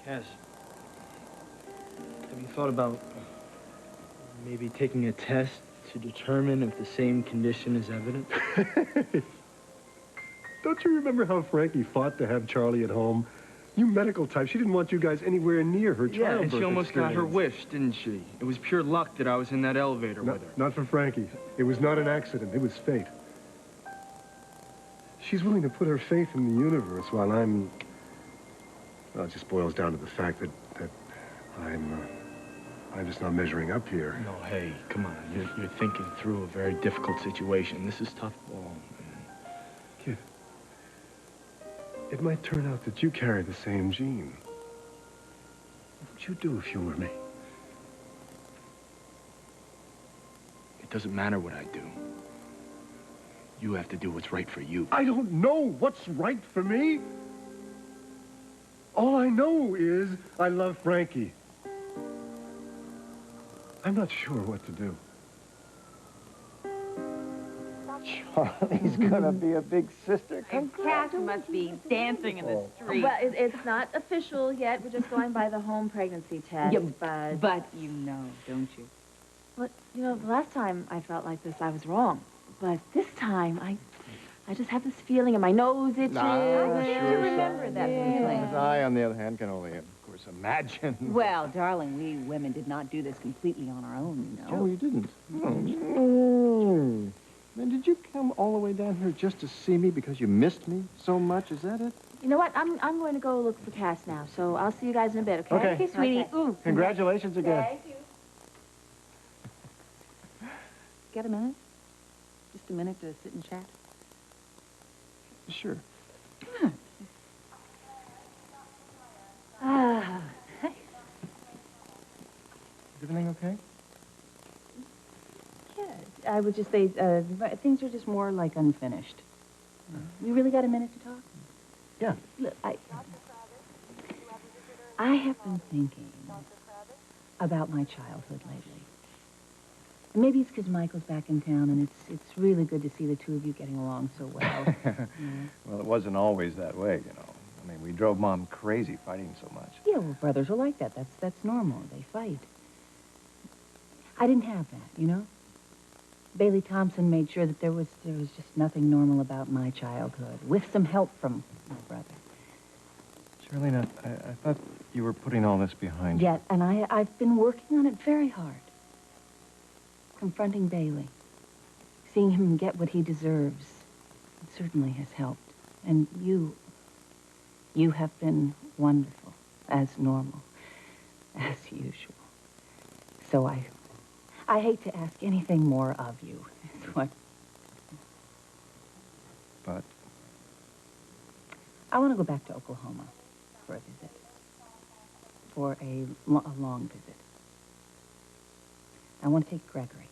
[SPEAKER 7] Cass, have you thought about maybe taking a test to determine if the same condition is evident?
[SPEAKER 3] Don't you remember how Frankie fought to have Charlie at home? You medical type, she didn't want you guys anywhere near her
[SPEAKER 7] Yeah,
[SPEAKER 3] childbirth
[SPEAKER 7] and she almost got her
[SPEAKER 3] experience.
[SPEAKER 7] wish, didn't she? It was pure luck that I was in that elevator with her.
[SPEAKER 3] Not for Frankie. It was not an accident. It was fate. She's willing to put her faith in the universe while I'm... Well, it just boils down to the fact that I'm just not measuring up here.
[SPEAKER 7] No, hey, come on. You're thinking through a very difficult situation. This is tough ball.
[SPEAKER 3] Kid, it might turn out that you carry the same gene. What would you do if you were me?
[SPEAKER 7] It doesn't matter what I do. You have to do what's right for you.
[SPEAKER 3] I don't know what's right for me. All I know is I love Frankie. I'm not sure what to do.
[SPEAKER 8] Charlie's gonna be a big sister.
[SPEAKER 27] And Cass must be dancing in the street.
[SPEAKER 2] Well, it's not official yet. We're just going by the home pregnancy test.
[SPEAKER 27] Yeah, but you know, don't you?
[SPEAKER 2] But, you know, the last time I felt like this, I was wrong. But this time, I just have this feeling in my nose itching.
[SPEAKER 8] I
[SPEAKER 27] can't remember that feeling.
[SPEAKER 8] I, on the other hand, can only, of course, imagine.
[SPEAKER 27] Well, darling, we women did not do this completely on our own, you know.
[SPEAKER 8] Oh, you didn't? Oh. Then did you come all the way down here just to see me because you missed me so much? Is that it?
[SPEAKER 2] You know what? I'm going to go look for Cass now, so I'll see you guys in a bit, okay?
[SPEAKER 8] Okay.
[SPEAKER 2] Okay, sweetie.
[SPEAKER 8] Okay. Ooh, congratulations again.
[SPEAKER 2] Thank you.
[SPEAKER 27] Get a minute? Just a minute to sit and chat?
[SPEAKER 8] Sure.
[SPEAKER 27] Ah.
[SPEAKER 8] Is everything okay?
[SPEAKER 27] Yeah, I would just say things are just more like unfinished. We really got a minute to talk?
[SPEAKER 8] Yeah.
[SPEAKER 27] Look, I have been thinking about my childhood lately. And maybe it's because Michael's back in town, and it's really good to see the two of you getting along so well.
[SPEAKER 8] Well, it wasn't always that way, you know. I mean, we drove Mom crazy fighting so much.
[SPEAKER 27] Yeah, well, brothers are like that. That's normal. They fight. I didn't have that, you know? Bailey Thompson made sure that there was just nothing normal about my childhood, with some help from my brother.
[SPEAKER 8] Charlene, I thought you were putting all this behind you.
[SPEAKER 27] Yet, and I've been working on it very hard. Confronting Bailey.
[SPEAKER 20] Seeing him get what he deserves, it certainly has helped. And you have been wonderful, as normal, as usual. So I hate to ask anything more of you. It's what...
[SPEAKER 8] But?
[SPEAKER 20] I want to go back to Oklahoma for a visit. For a long visit. I want to take Gregory.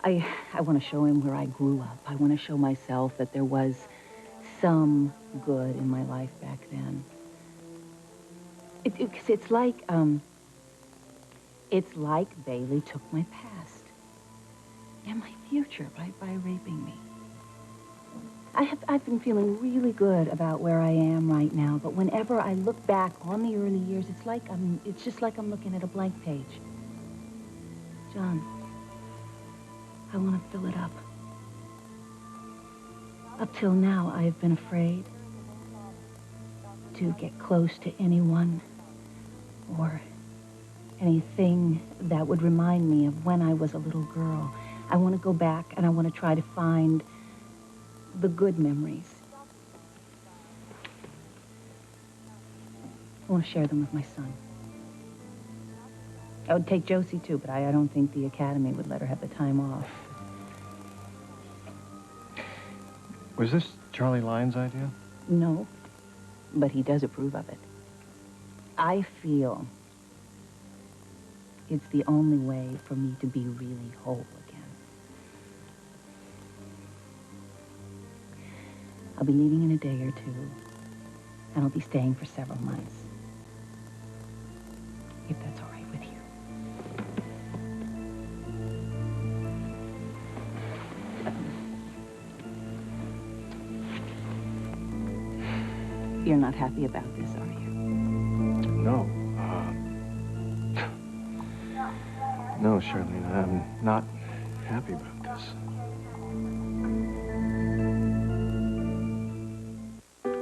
[SPEAKER 20] I want to show him where I grew up. I want to show myself that there was some good in my life back then. It's like Bailey took my past and my future by raping me. I've been feeling really good about where I am right now, but whenever I look back on the early years, it's just like I'm looking at a blank page. John, I want to fill it up. Up till now, I have been afraid to get close to anyone or anything that would remind me of when I was a little girl. I want to go back and I want to try to find the good memories. I want to share them with my son. I would take Josie, too, but I don't think the Academy would let her have the time off.
[SPEAKER 8] Was this Charlie Lyons' idea?
[SPEAKER 20] No, but he does approve of it. I feel it's the only way for me to be really whole again. I'll be leaving in a day or two, and I'll be staying for several months. If that's all right with you. You're not happy about this, are you?
[SPEAKER 8] No. No, Charlene, I'm not happy about this.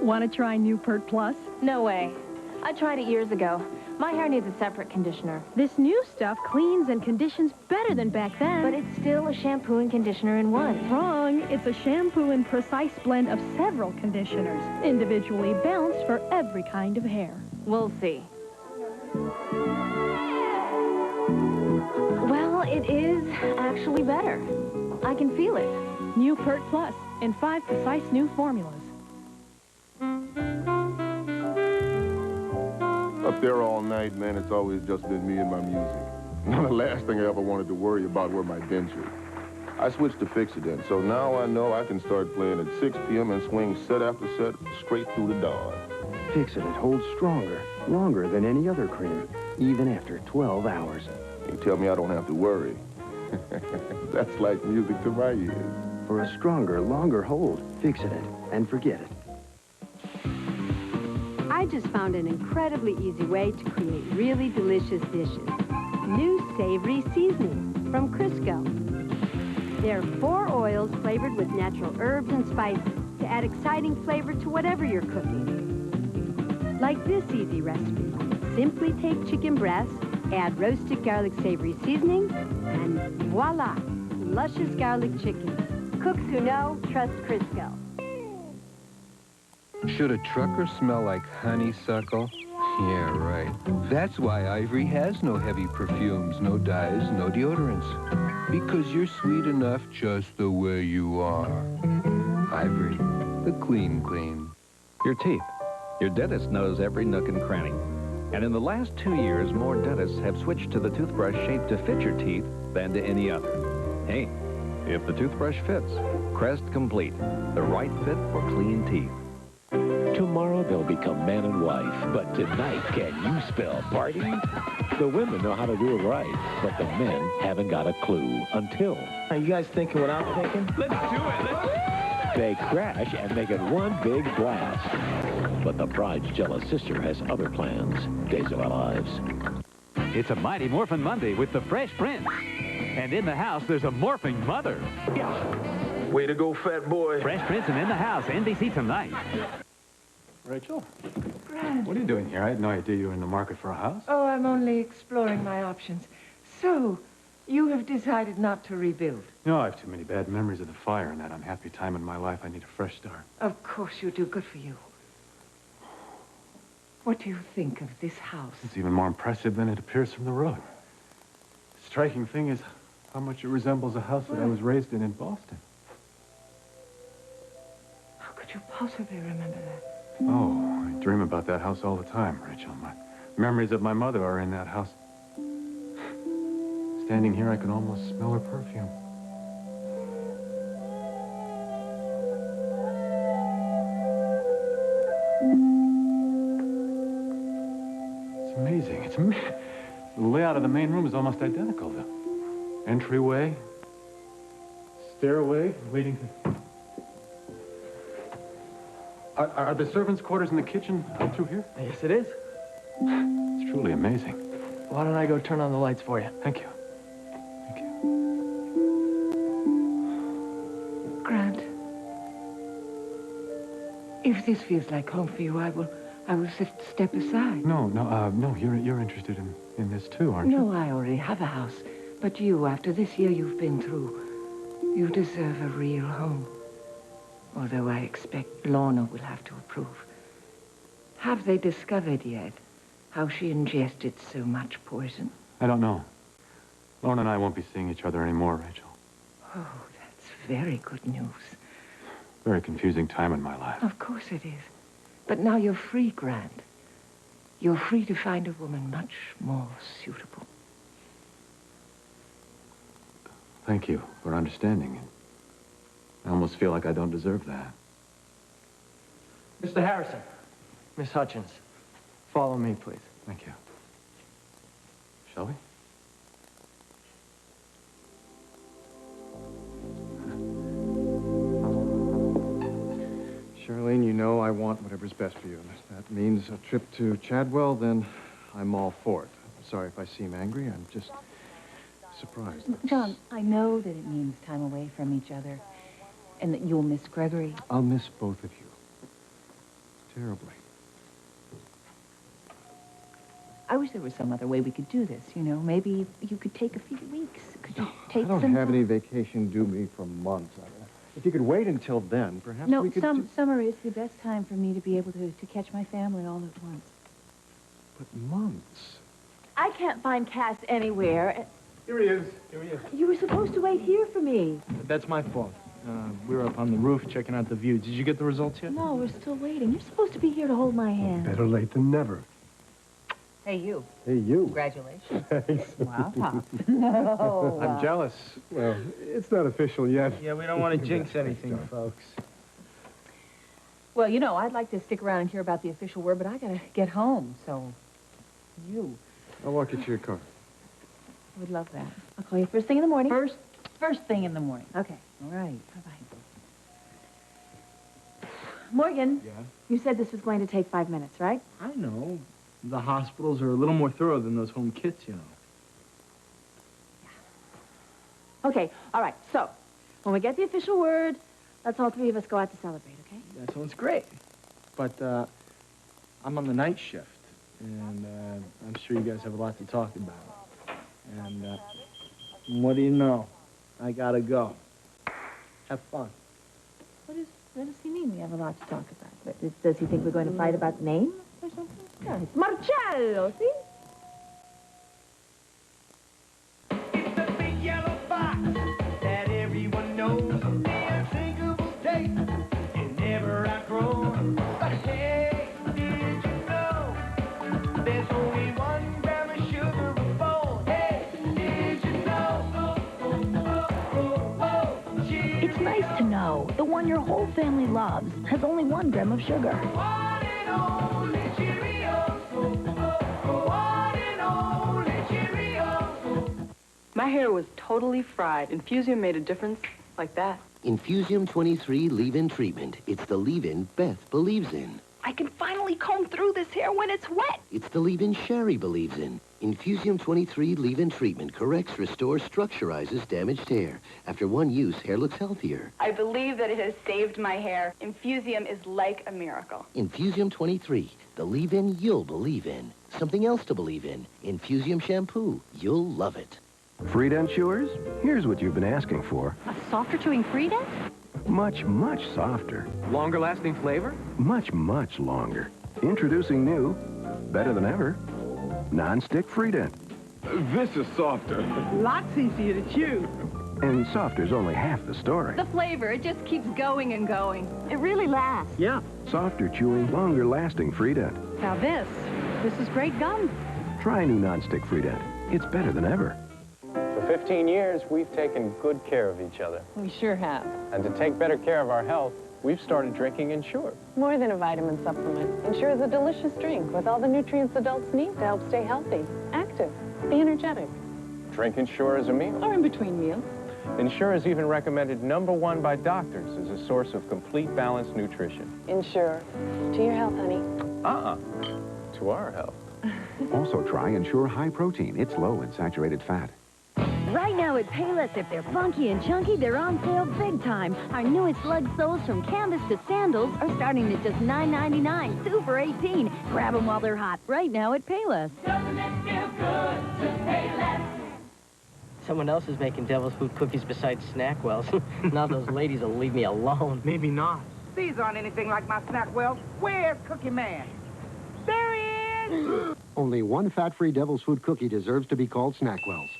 [SPEAKER 27] Want to try Newport Plus?
[SPEAKER 2] No way. I tried it years ago. My hair needs a separate conditioner.
[SPEAKER 27] This new stuff cleans and conditions better than back then.
[SPEAKER 2] But it's still a shampoo and conditioner in one.
[SPEAKER 27] Wrong. It's a shampoo and precise blend of several conditioners, individually balanced for every kind of hair.
[SPEAKER 2] We'll see. Well, it is actually better. I can feel it.
[SPEAKER 27] Newport Plus in 5 precise new formulas.
[SPEAKER 1] Up there all night, man, it's always just been me and my music. Now, the last thing I ever wanted to worry about were my dentures. I switched to Fix-A-Dent, so now I know I can start playing at 6 p.m. and swing set after set straight through the dawn.
[SPEAKER 9] Fix-A-Dent holds stronger, longer than any other cream, even after 12 hours.
[SPEAKER 1] You tell me I don't have to worry. That's like music to my ears.
[SPEAKER 9] For a stronger, longer hold, Fix-A-Dent, and forget it.
[SPEAKER 13] I just found an incredibly easy way to create really delicious dishes. New savory seasonings from Crisco. There are 4 oils flavored with natural herbs and spices to add exciting flavor to whatever you're cooking. Like this easy recipe. Simply take chicken breast, add roasted garlic savory seasoning, and voila, luscious garlic chicken. Cooks who know, trust Crisco.
[SPEAKER 14] Should a trucker smell like honeysuckle? Yeah, right. That's why Ivory has no heavy perfumes, no dyes, no deodorants. Because you're sweet enough just the way you are. Ivory, the clean.
[SPEAKER 18] Your teeth. Your dentist knows every nook and cranny. And in the last 2 years, more dentists have switched to the toothbrush shaped to fit your teeth than to any other. Hey, if the toothbrush fits, Crest Complete. The right fit for clean teeth.
[SPEAKER 23] Tomorrow they'll become man and wife, but tonight, can you spell party? The women know how to do it right, but the men haven't got a clue until...
[SPEAKER 6] Are you guys thinking what I'm thinking?
[SPEAKER 23] Let's do it! They crash and make it one big blast. But the bride's jealous sister has other plans. Days of Our Lives.
[SPEAKER 25] It's a Mighty Morphin Monday with the Fresh Prince. And in the house, there's a morphing mother.
[SPEAKER 6] Yeah. Way to go, fat boy.
[SPEAKER 25] Fresh Prince and In the House, NBC tonight.
[SPEAKER 16] Rachel,
[SPEAKER 10] Brad.
[SPEAKER 16] what are you doing here? I had no idea you were in the market for a house.
[SPEAKER 10] Oh, I'm only exploring my options. So, You have decided not to rebuild.
[SPEAKER 28] No, I have too many bad memories of the fire and that unhappy time in my life. I need a fresh start.
[SPEAKER 10] Of course you do. Good for you. What do you think of this house?
[SPEAKER 28] It's even more impressive than it appears from the road. The striking thing is how much it resembles a house that I was raised in Boston.
[SPEAKER 10] How could you possibly remember that?
[SPEAKER 28] Oh, I dream about that house all the time, Rachel. My memories of my mother are in that house. Standing here, I can almost smell her perfume. It's amazing. It's amazing. The layout of the main room is almost identical. The entryway, stairway, leading to... Are the servants' quarters in the kitchen out through here?
[SPEAKER 6] Yes, it is.
[SPEAKER 28] It's truly amazing.
[SPEAKER 6] Why don't I go turn on the lights for you?
[SPEAKER 28] Thank you.
[SPEAKER 10] Grant, if this feels like home for you, I will step aside.
[SPEAKER 28] No, you're interested in this too, aren't you?
[SPEAKER 10] No, I already have a house. But you, after this year you've been through, you deserve a real home. Although I expect Lorna will have to approve. Have they discovered yet how she ingested so much poison?
[SPEAKER 28] I don't know. Lorna and I won't be seeing each other anymore, Rachel.
[SPEAKER 10] Oh, that's very good news.
[SPEAKER 28] Very confusing time in my life.
[SPEAKER 10] Of course it is. But now you're free, Grant. You're free to find a woman much more suitable.
[SPEAKER 28] Thank you for understanding. I almost feel like I don't deserve that.
[SPEAKER 6] Mr. Harrison, Miss Hutchins, follow me, please.
[SPEAKER 28] Thank you. Shall we?
[SPEAKER 8] Charlene, you know I want whatever's best for you. And if that means a trip to Chadwell, then I'm all for it. I'm sorry if I seem angry. I'm just surprised.
[SPEAKER 20] John, I know that it means time away from each other and that you'll miss Gregory.
[SPEAKER 8] I'll miss both of you. Terribly.
[SPEAKER 20] I wish there was some other way we could do this, you know. Maybe you could take a few weeks. Could you take
[SPEAKER 8] I don't
[SPEAKER 20] some...
[SPEAKER 8] have any vacation due me for months. If you could wait until then, perhaps we could...
[SPEAKER 2] No, summer is the best time for me to be able to catch my family all at once.
[SPEAKER 8] But months?
[SPEAKER 2] I can't find Cass anywhere.
[SPEAKER 6] Here he is. Here he is.
[SPEAKER 2] You were supposed to wait here for me.
[SPEAKER 7] That's my fault. We were up on the roof checking out the view. Did you get the results yet?
[SPEAKER 2] No, we're still waiting. You're supposed to be here to hold my hand.
[SPEAKER 3] Better late than never.
[SPEAKER 20] Hey, you.
[SPEAKER 3] Hey, you.
[SPEAKER 20] Congratulations.
[SPEAKER 3] Thanks.
[SPEAKER 20] Wow, Pop. No.
[SPEAKER 3] I'm jealous. Well, it's not official yet.
[SPEAKER 7] Yeah, we don't want to jinx anything, folks.
[SPEAKER 2] Well, you know, I'd like to stick around and hear about the official word, but I gotta get home, so... You.
[SPEAKER 8] I'll walk you to your car.
[SPEAKER 2] I would love that. I'll call you first thing in the morning.
[SPEAKER 20] First thing in the morning.
[SPEAKER 2] Okay.
[SPEAKER 20] All right.
[SPEAKER 2] Bye-bye. Morgan.
[SPEAKER 7] Yeah?
[SPEAKER 2] You said this was going to take 5 minutes, right?
[SPEAKER 7] I know. The hospitals are a little more thorough than those home kits, you know.
[SPEAKER 2] Okay, all right. So, when we get the official word, let's all three of us go out to celebrate, okay?
[SPEAKER 7] That sounds great. But, I'm on the night shift, and, I'm sure you guys have a lot to talk about. And, what do you know? I gotta go. Have fun.
[SPEAKER 2] What does he mean we have a lot to talk about? Does he think we're going to fight about names or something? No, it's Marcello, see?
[SPEAKER 5] It's the big yellow box that everyone knows. The unthinkable taste it never outgrown. But hey, did you know there's only 1 gram of sugar a bowl? Hey, did you know?
[SPEAKER 12] It's nice to know the one your whole family loves has only 1 gram of sugar.
[SPEAKER 5] One and only Cheerios. One and only Cheerios.
[SPEAKER 15] My hair was totally fried. Infusium made a difference like that.
[SPEAKER 17] Infusium 23 leave-in treatment. It's the leave-in Beth believes in.
[SPEAKER 12] I can finally comb through this hair when it's wet.
[SPEAKER 17] It's the leave-in Sherry believes in. Infusium 23 leave-in treatment corrects, restores, structurizes damaged hair. After 1 use, hair looks healthier.
[SPEAKER 15] I believe that it has saved my hair. Infusium is like a miracle.
[SPEAKER 17] Infusium 23, the leave-in you'll believe in. Something else to believe in. Infusium shampoo. You'll love it.
[SPEAKER 9] Freedent Chewers? Here's what you've been asking for.
[SPEAKER 12] A softer chewing Freedent?
[SPEAKER 9] Much, much softer.
[SPEAKER 4] Longer lasting flavor?
[SPEAKER 9] Much, much longer. Introducing new, better than ever, non-stick Freedent.
[SPEAKER 4] This is softer.
[SPEAKER 10] Lots easier to chew.
[SPEAKER 9] And softer's only half the story.
[SPEAKER 15] The flavor, it just keeps going and going.
[SPEAKER 12] It really lasts.
[SPEAKER 9] Yeah. Softer chewing, longer lasting Freedent.
[SPEAKER 12] Now this is great gum.
[SPEAKER 9] Try new non-stick Freedent. It's better than ever.
[SPEAKER 11] For 15 years, we've taken good care of each other.
[SPEAKER 15] We sure have.
[SPEAKER 11] And to take better care of our health, we've started drinking Ensure.
[SPEAKER 15] More than a vitamin supplement, Ensure is a delicious drink with all the nutrients adults need to help stay healthy, active, be energetic.
[SPEAKER 11] Drink Ensure as a meal.
[SPEAKER 15] Or in between meals.
[SPEAKER 11] Ensure is even recommended #1 by doctors as a source of complete balanced nutrition.
[SPEAKER 15] Ensure. To your health, honey.
[SPEAKER 11] To our health.
[SPEAKER 19] Also try Ensure High Protein. It's low in saturated fat.
[SPEAKER 12] Right now at Payless, if they're funky and chunky, they're on sale big time. Our newest lug soles from canvas to sandals are starting at just $9.99, 2 for $18. Grab them while they're hot right now at Payless.
[SPEAKER 5] Doesn't it feel good to pay less?
[SPEAKER 6] Someone else is making devil's food cookies besides Snackwell's. Now those ladies will leave me alone.
[SPEAKER 4] Maybe not.
[SPEAKER 10] These aren't anything like my Snackwell. Where's Cookie Man? There he is!
[SPEAKER 9] Only one fat-free Devil's Food cookie deserves to be called Snackwell's.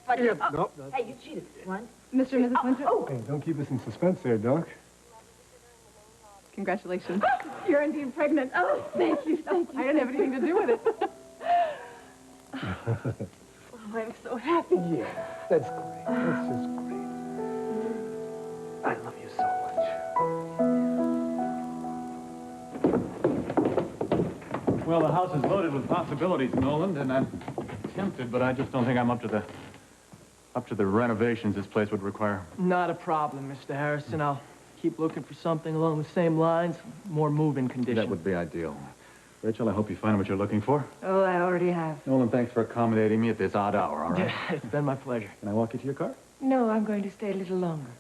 [SPEAKER 2] But,
[SPEAKER 3] Nope.
[SPEAKER 2] Hey, you cheated once.
[SPEAKER 15] Mr. and Mrs. Winter?
[SPEAKER 3] Hey, don't keep us in suspense there, Doc.
[SPEAKER 15] Congratulations. You're indeed pregnant. Oh, thank you, thank you. I didn't have anything to do with it. Oh, I'm so happy.
[SPEAKER 3] Yeah, that's great. That's just great. I love you so much.
[SPEAKER 28] Well, the house is loaded with possibilities, Nolan, and I'm tempted, but I just don't think I'm up to the renovations this place would require.
[SPEAKER 4] Not a problem, Mr. Harrison. I'll keep looking for something along the same lines, more move-in condition.
[SPEAKER 28] That would be ideal. Rachel, I hope you find what you're looking for.
[SPEAKER 10] Oh, I already have.
[SPEAKER 28] Nolan, thanks for accommodating me at this odd hour, all right?
[SPEAKER 4] It's been my pleasure.
[SPEAKER 28] Can I walk you to your car?
[SPEAKER 10] No, I'm going to stay a little longer.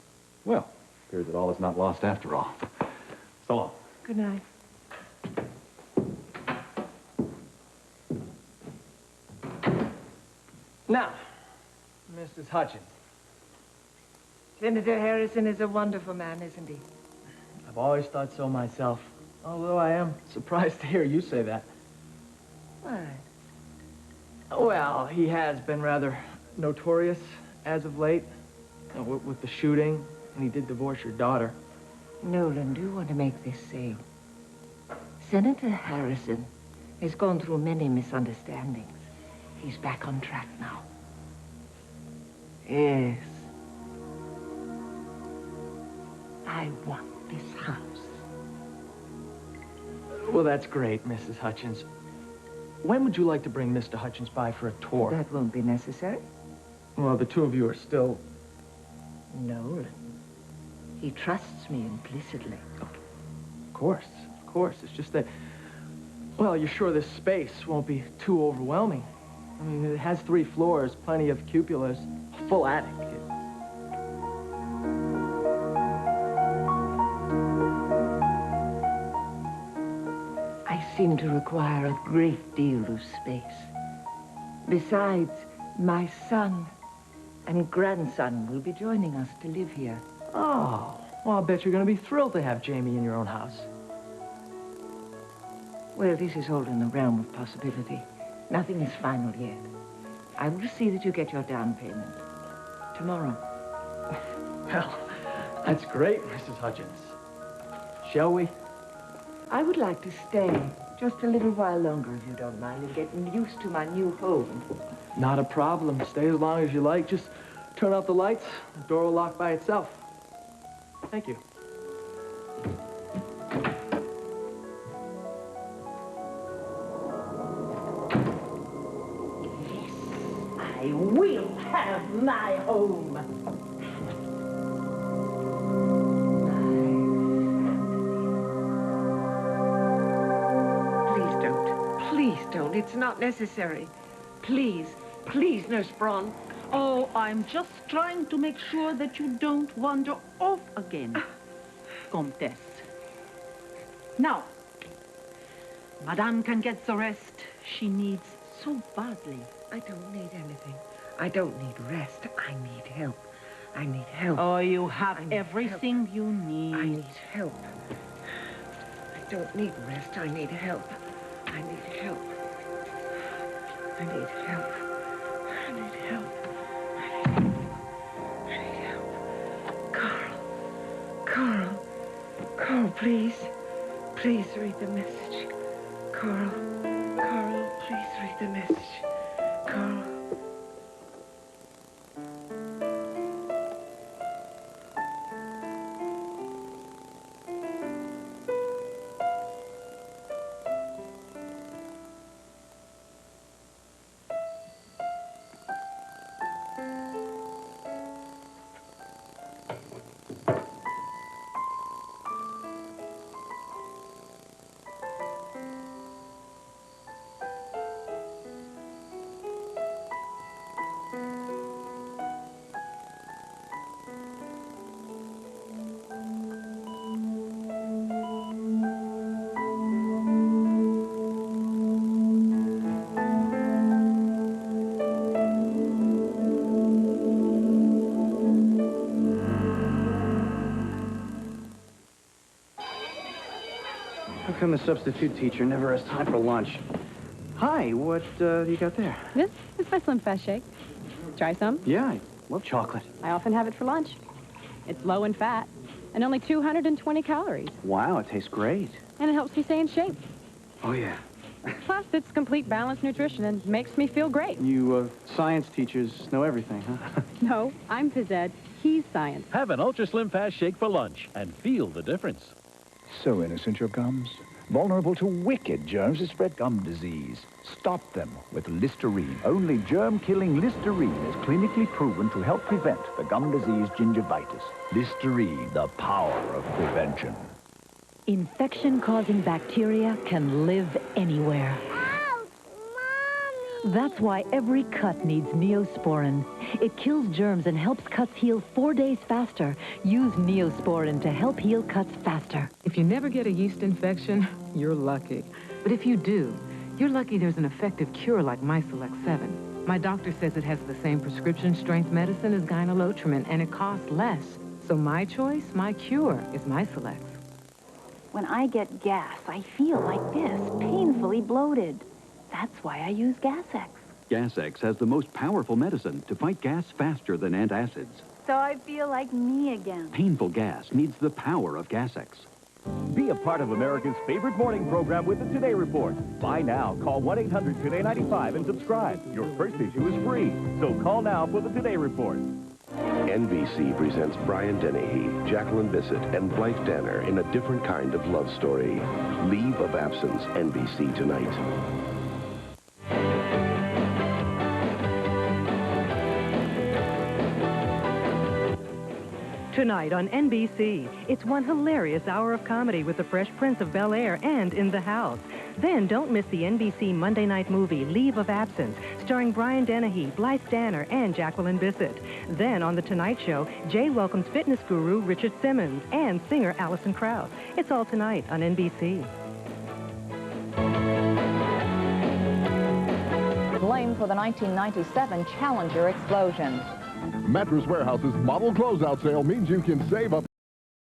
[SPEAKER 28] Well, appears that all is not lost after all. So long.
[SPEAKER 10] Good night.
[SPEAKER 4] Now, Mrs. Hutchins.
[SPEAKER 10] Senator Harrison is a wonderful man, isn't he?
[SPEAKER 4] I've always thought so myself, although I am surprised to hear you say that.
[SPEAKER 10] Why?
[SPEAKER 4] Well, he has been rather notorious as of late, with the shooting, and he did divorce your daughter.
[SPEAKER 10] Nolan, do you want to make this safe? Senator Harrison has gone through many misunderstandings. He's back on track now. Yes. I want this house.
[SPEAKER 4] Well, that's great, Mrs. Hutchins. When would you like to bring Mr. Hutchins by for a tour?
[SPEAKER 10] That won't be necessary.
[SPEAKER 4] Well, the two of you are still...
[SPEAKER 10] Nolan. He trusts me implicitly.
[SPEAKER 4] Of course. It's just that, well, you're sure this space won't be too overwhelming. I mean, it has 3 floors, plenty of cupolas, a full attic.
[SPEAKER 10] I seem to require a great deal of space. Besides, my son and grandson will be joining us to live here.
[SPEAKER 4] Oh, well, I'll bet you're going to be thrilled to have Jamie in your own house.
[SPEAKER 10] Well, this is all in the realm of possibility. Nothing is final yet. I will see that you get your down payment tomorrow.
[SPEAKER 4] Well, that's great, Mrs. Hutchins. Shall we?
[SPEAKER 10] I would like to stay just a little while longer, if you don't mind, and get used to my new home.
[SPEAKER 4] Not a problem. Stay as long as you like. Just turn off the lights. The door will lock by itself. Thank you.
[SPEAKER 10] I will have my home. Please don't. It's not necessary. Please, Nurse Braun.
[SPEAKER 21] Oh, I'm just trying to make sure that you don't wander off again, Comtesse. Now, Madame can get the rest she needs so badly.
[SPEAKER 10] I don't need anything. I don't need rest. I need help. I need help.
[SPEAKER 21] Oh, you have everything you need.
[SPEAKER 10] I need help. I don't need rest. I need help. I need help. I need help. I need help. I need help. Carl, please. Please read the message. Carl, please read the message. Carl.
[SPEAKER 9] How come the substitute teacher never has time for lunch? Hi, what you got there?
[SPEAKER 1] This is my Slim Fast Shake. Try some?
[SPEAKER 9] Yeah, I love chocolate.
[SPEAKER 1] I often have it for lunch. It's low in fat and only 220 calories.
[SPEAKER 9] Wow, it tastes great.
[SPEAKER 1] And it helps me stay in shape.
[SPEAKER 9] Oh, yeah.
[SPEAKER 1] Plus, it's complete balanced nutrition and makes me feel great.
[SPEAKER 9] You science teachers know everything, huh?
[SPEAKER 1] No, I'm phys ed. He's science.
[SPEAKER 23] Have an Ultra Slim Fast Shake for lunch and feel the difference.
[SPEAKER 13] So innocent, your gums. Vulnerable to wicked germs that spread gum disease. Stop them with Listerine. Only germ-killing Listerine is clinically proven to help prevent the gum disease gingivitis. Listerine, the power of prevention.
[SPEAKER 14] Infection-causing bacteria can live anywhere. That's why every cut needs Neosporin. It kills germs and helps cuts heal 4 days faster. Use Neosporin to help heal cuts faster.
[SPEAKER 18] If you never get a yeast infection, you're lucky. But if you do, you're lucky there's an effective cure like Mycelex 7. My doctor says it has the same prescription strength medicine as Gyne-Lotrimin, and it costs less. So my choice, my cure, is Mycelex.
[SPEAKER 12] When I get gas, I feel like this, painfully bloated. That's why I use Gas-X.
[SPEAKER 22] Gas-X has the most powerful medicine to fight gas faster than antacids.
[SPEAKER 12] So I feel like me again.
[SPEAKER 22] Painful gas needs the power of Gas-X.
[SPEAKER 24] Be a part of America's favorite morning program with the Today Report. Buy now. Call 1-800-TODAY-95 and subscribe. Your first issue is free. So call now for the Today Report.
[SPEAKER 26] NBC presents Brian Dennehy, Jacqueline Bisset, and Blythe Danner in a different kind of love story. Leave of Absence, NBC tonight.
[SPEAKER 27] Tonight on NBC, it's one hilarious hour of comedy with the Fresh Prince of Bel-Air and In the House. Then don't miss the NBC Monday night movie, Leave of Absence, starring Brian Dennehy, Blythe Danner, and Jacqueline Bisset. Then on The Tonight Show, Jay welcomes fitness guru Richard Simmons and singer Alison Krauss. It's all tonight on NBC.
[SPEAKER 29] Blamed for the 1997 Challenger explosion.
[SPEAKER 30] Mattress Warehouse's model closeout sale means you can save up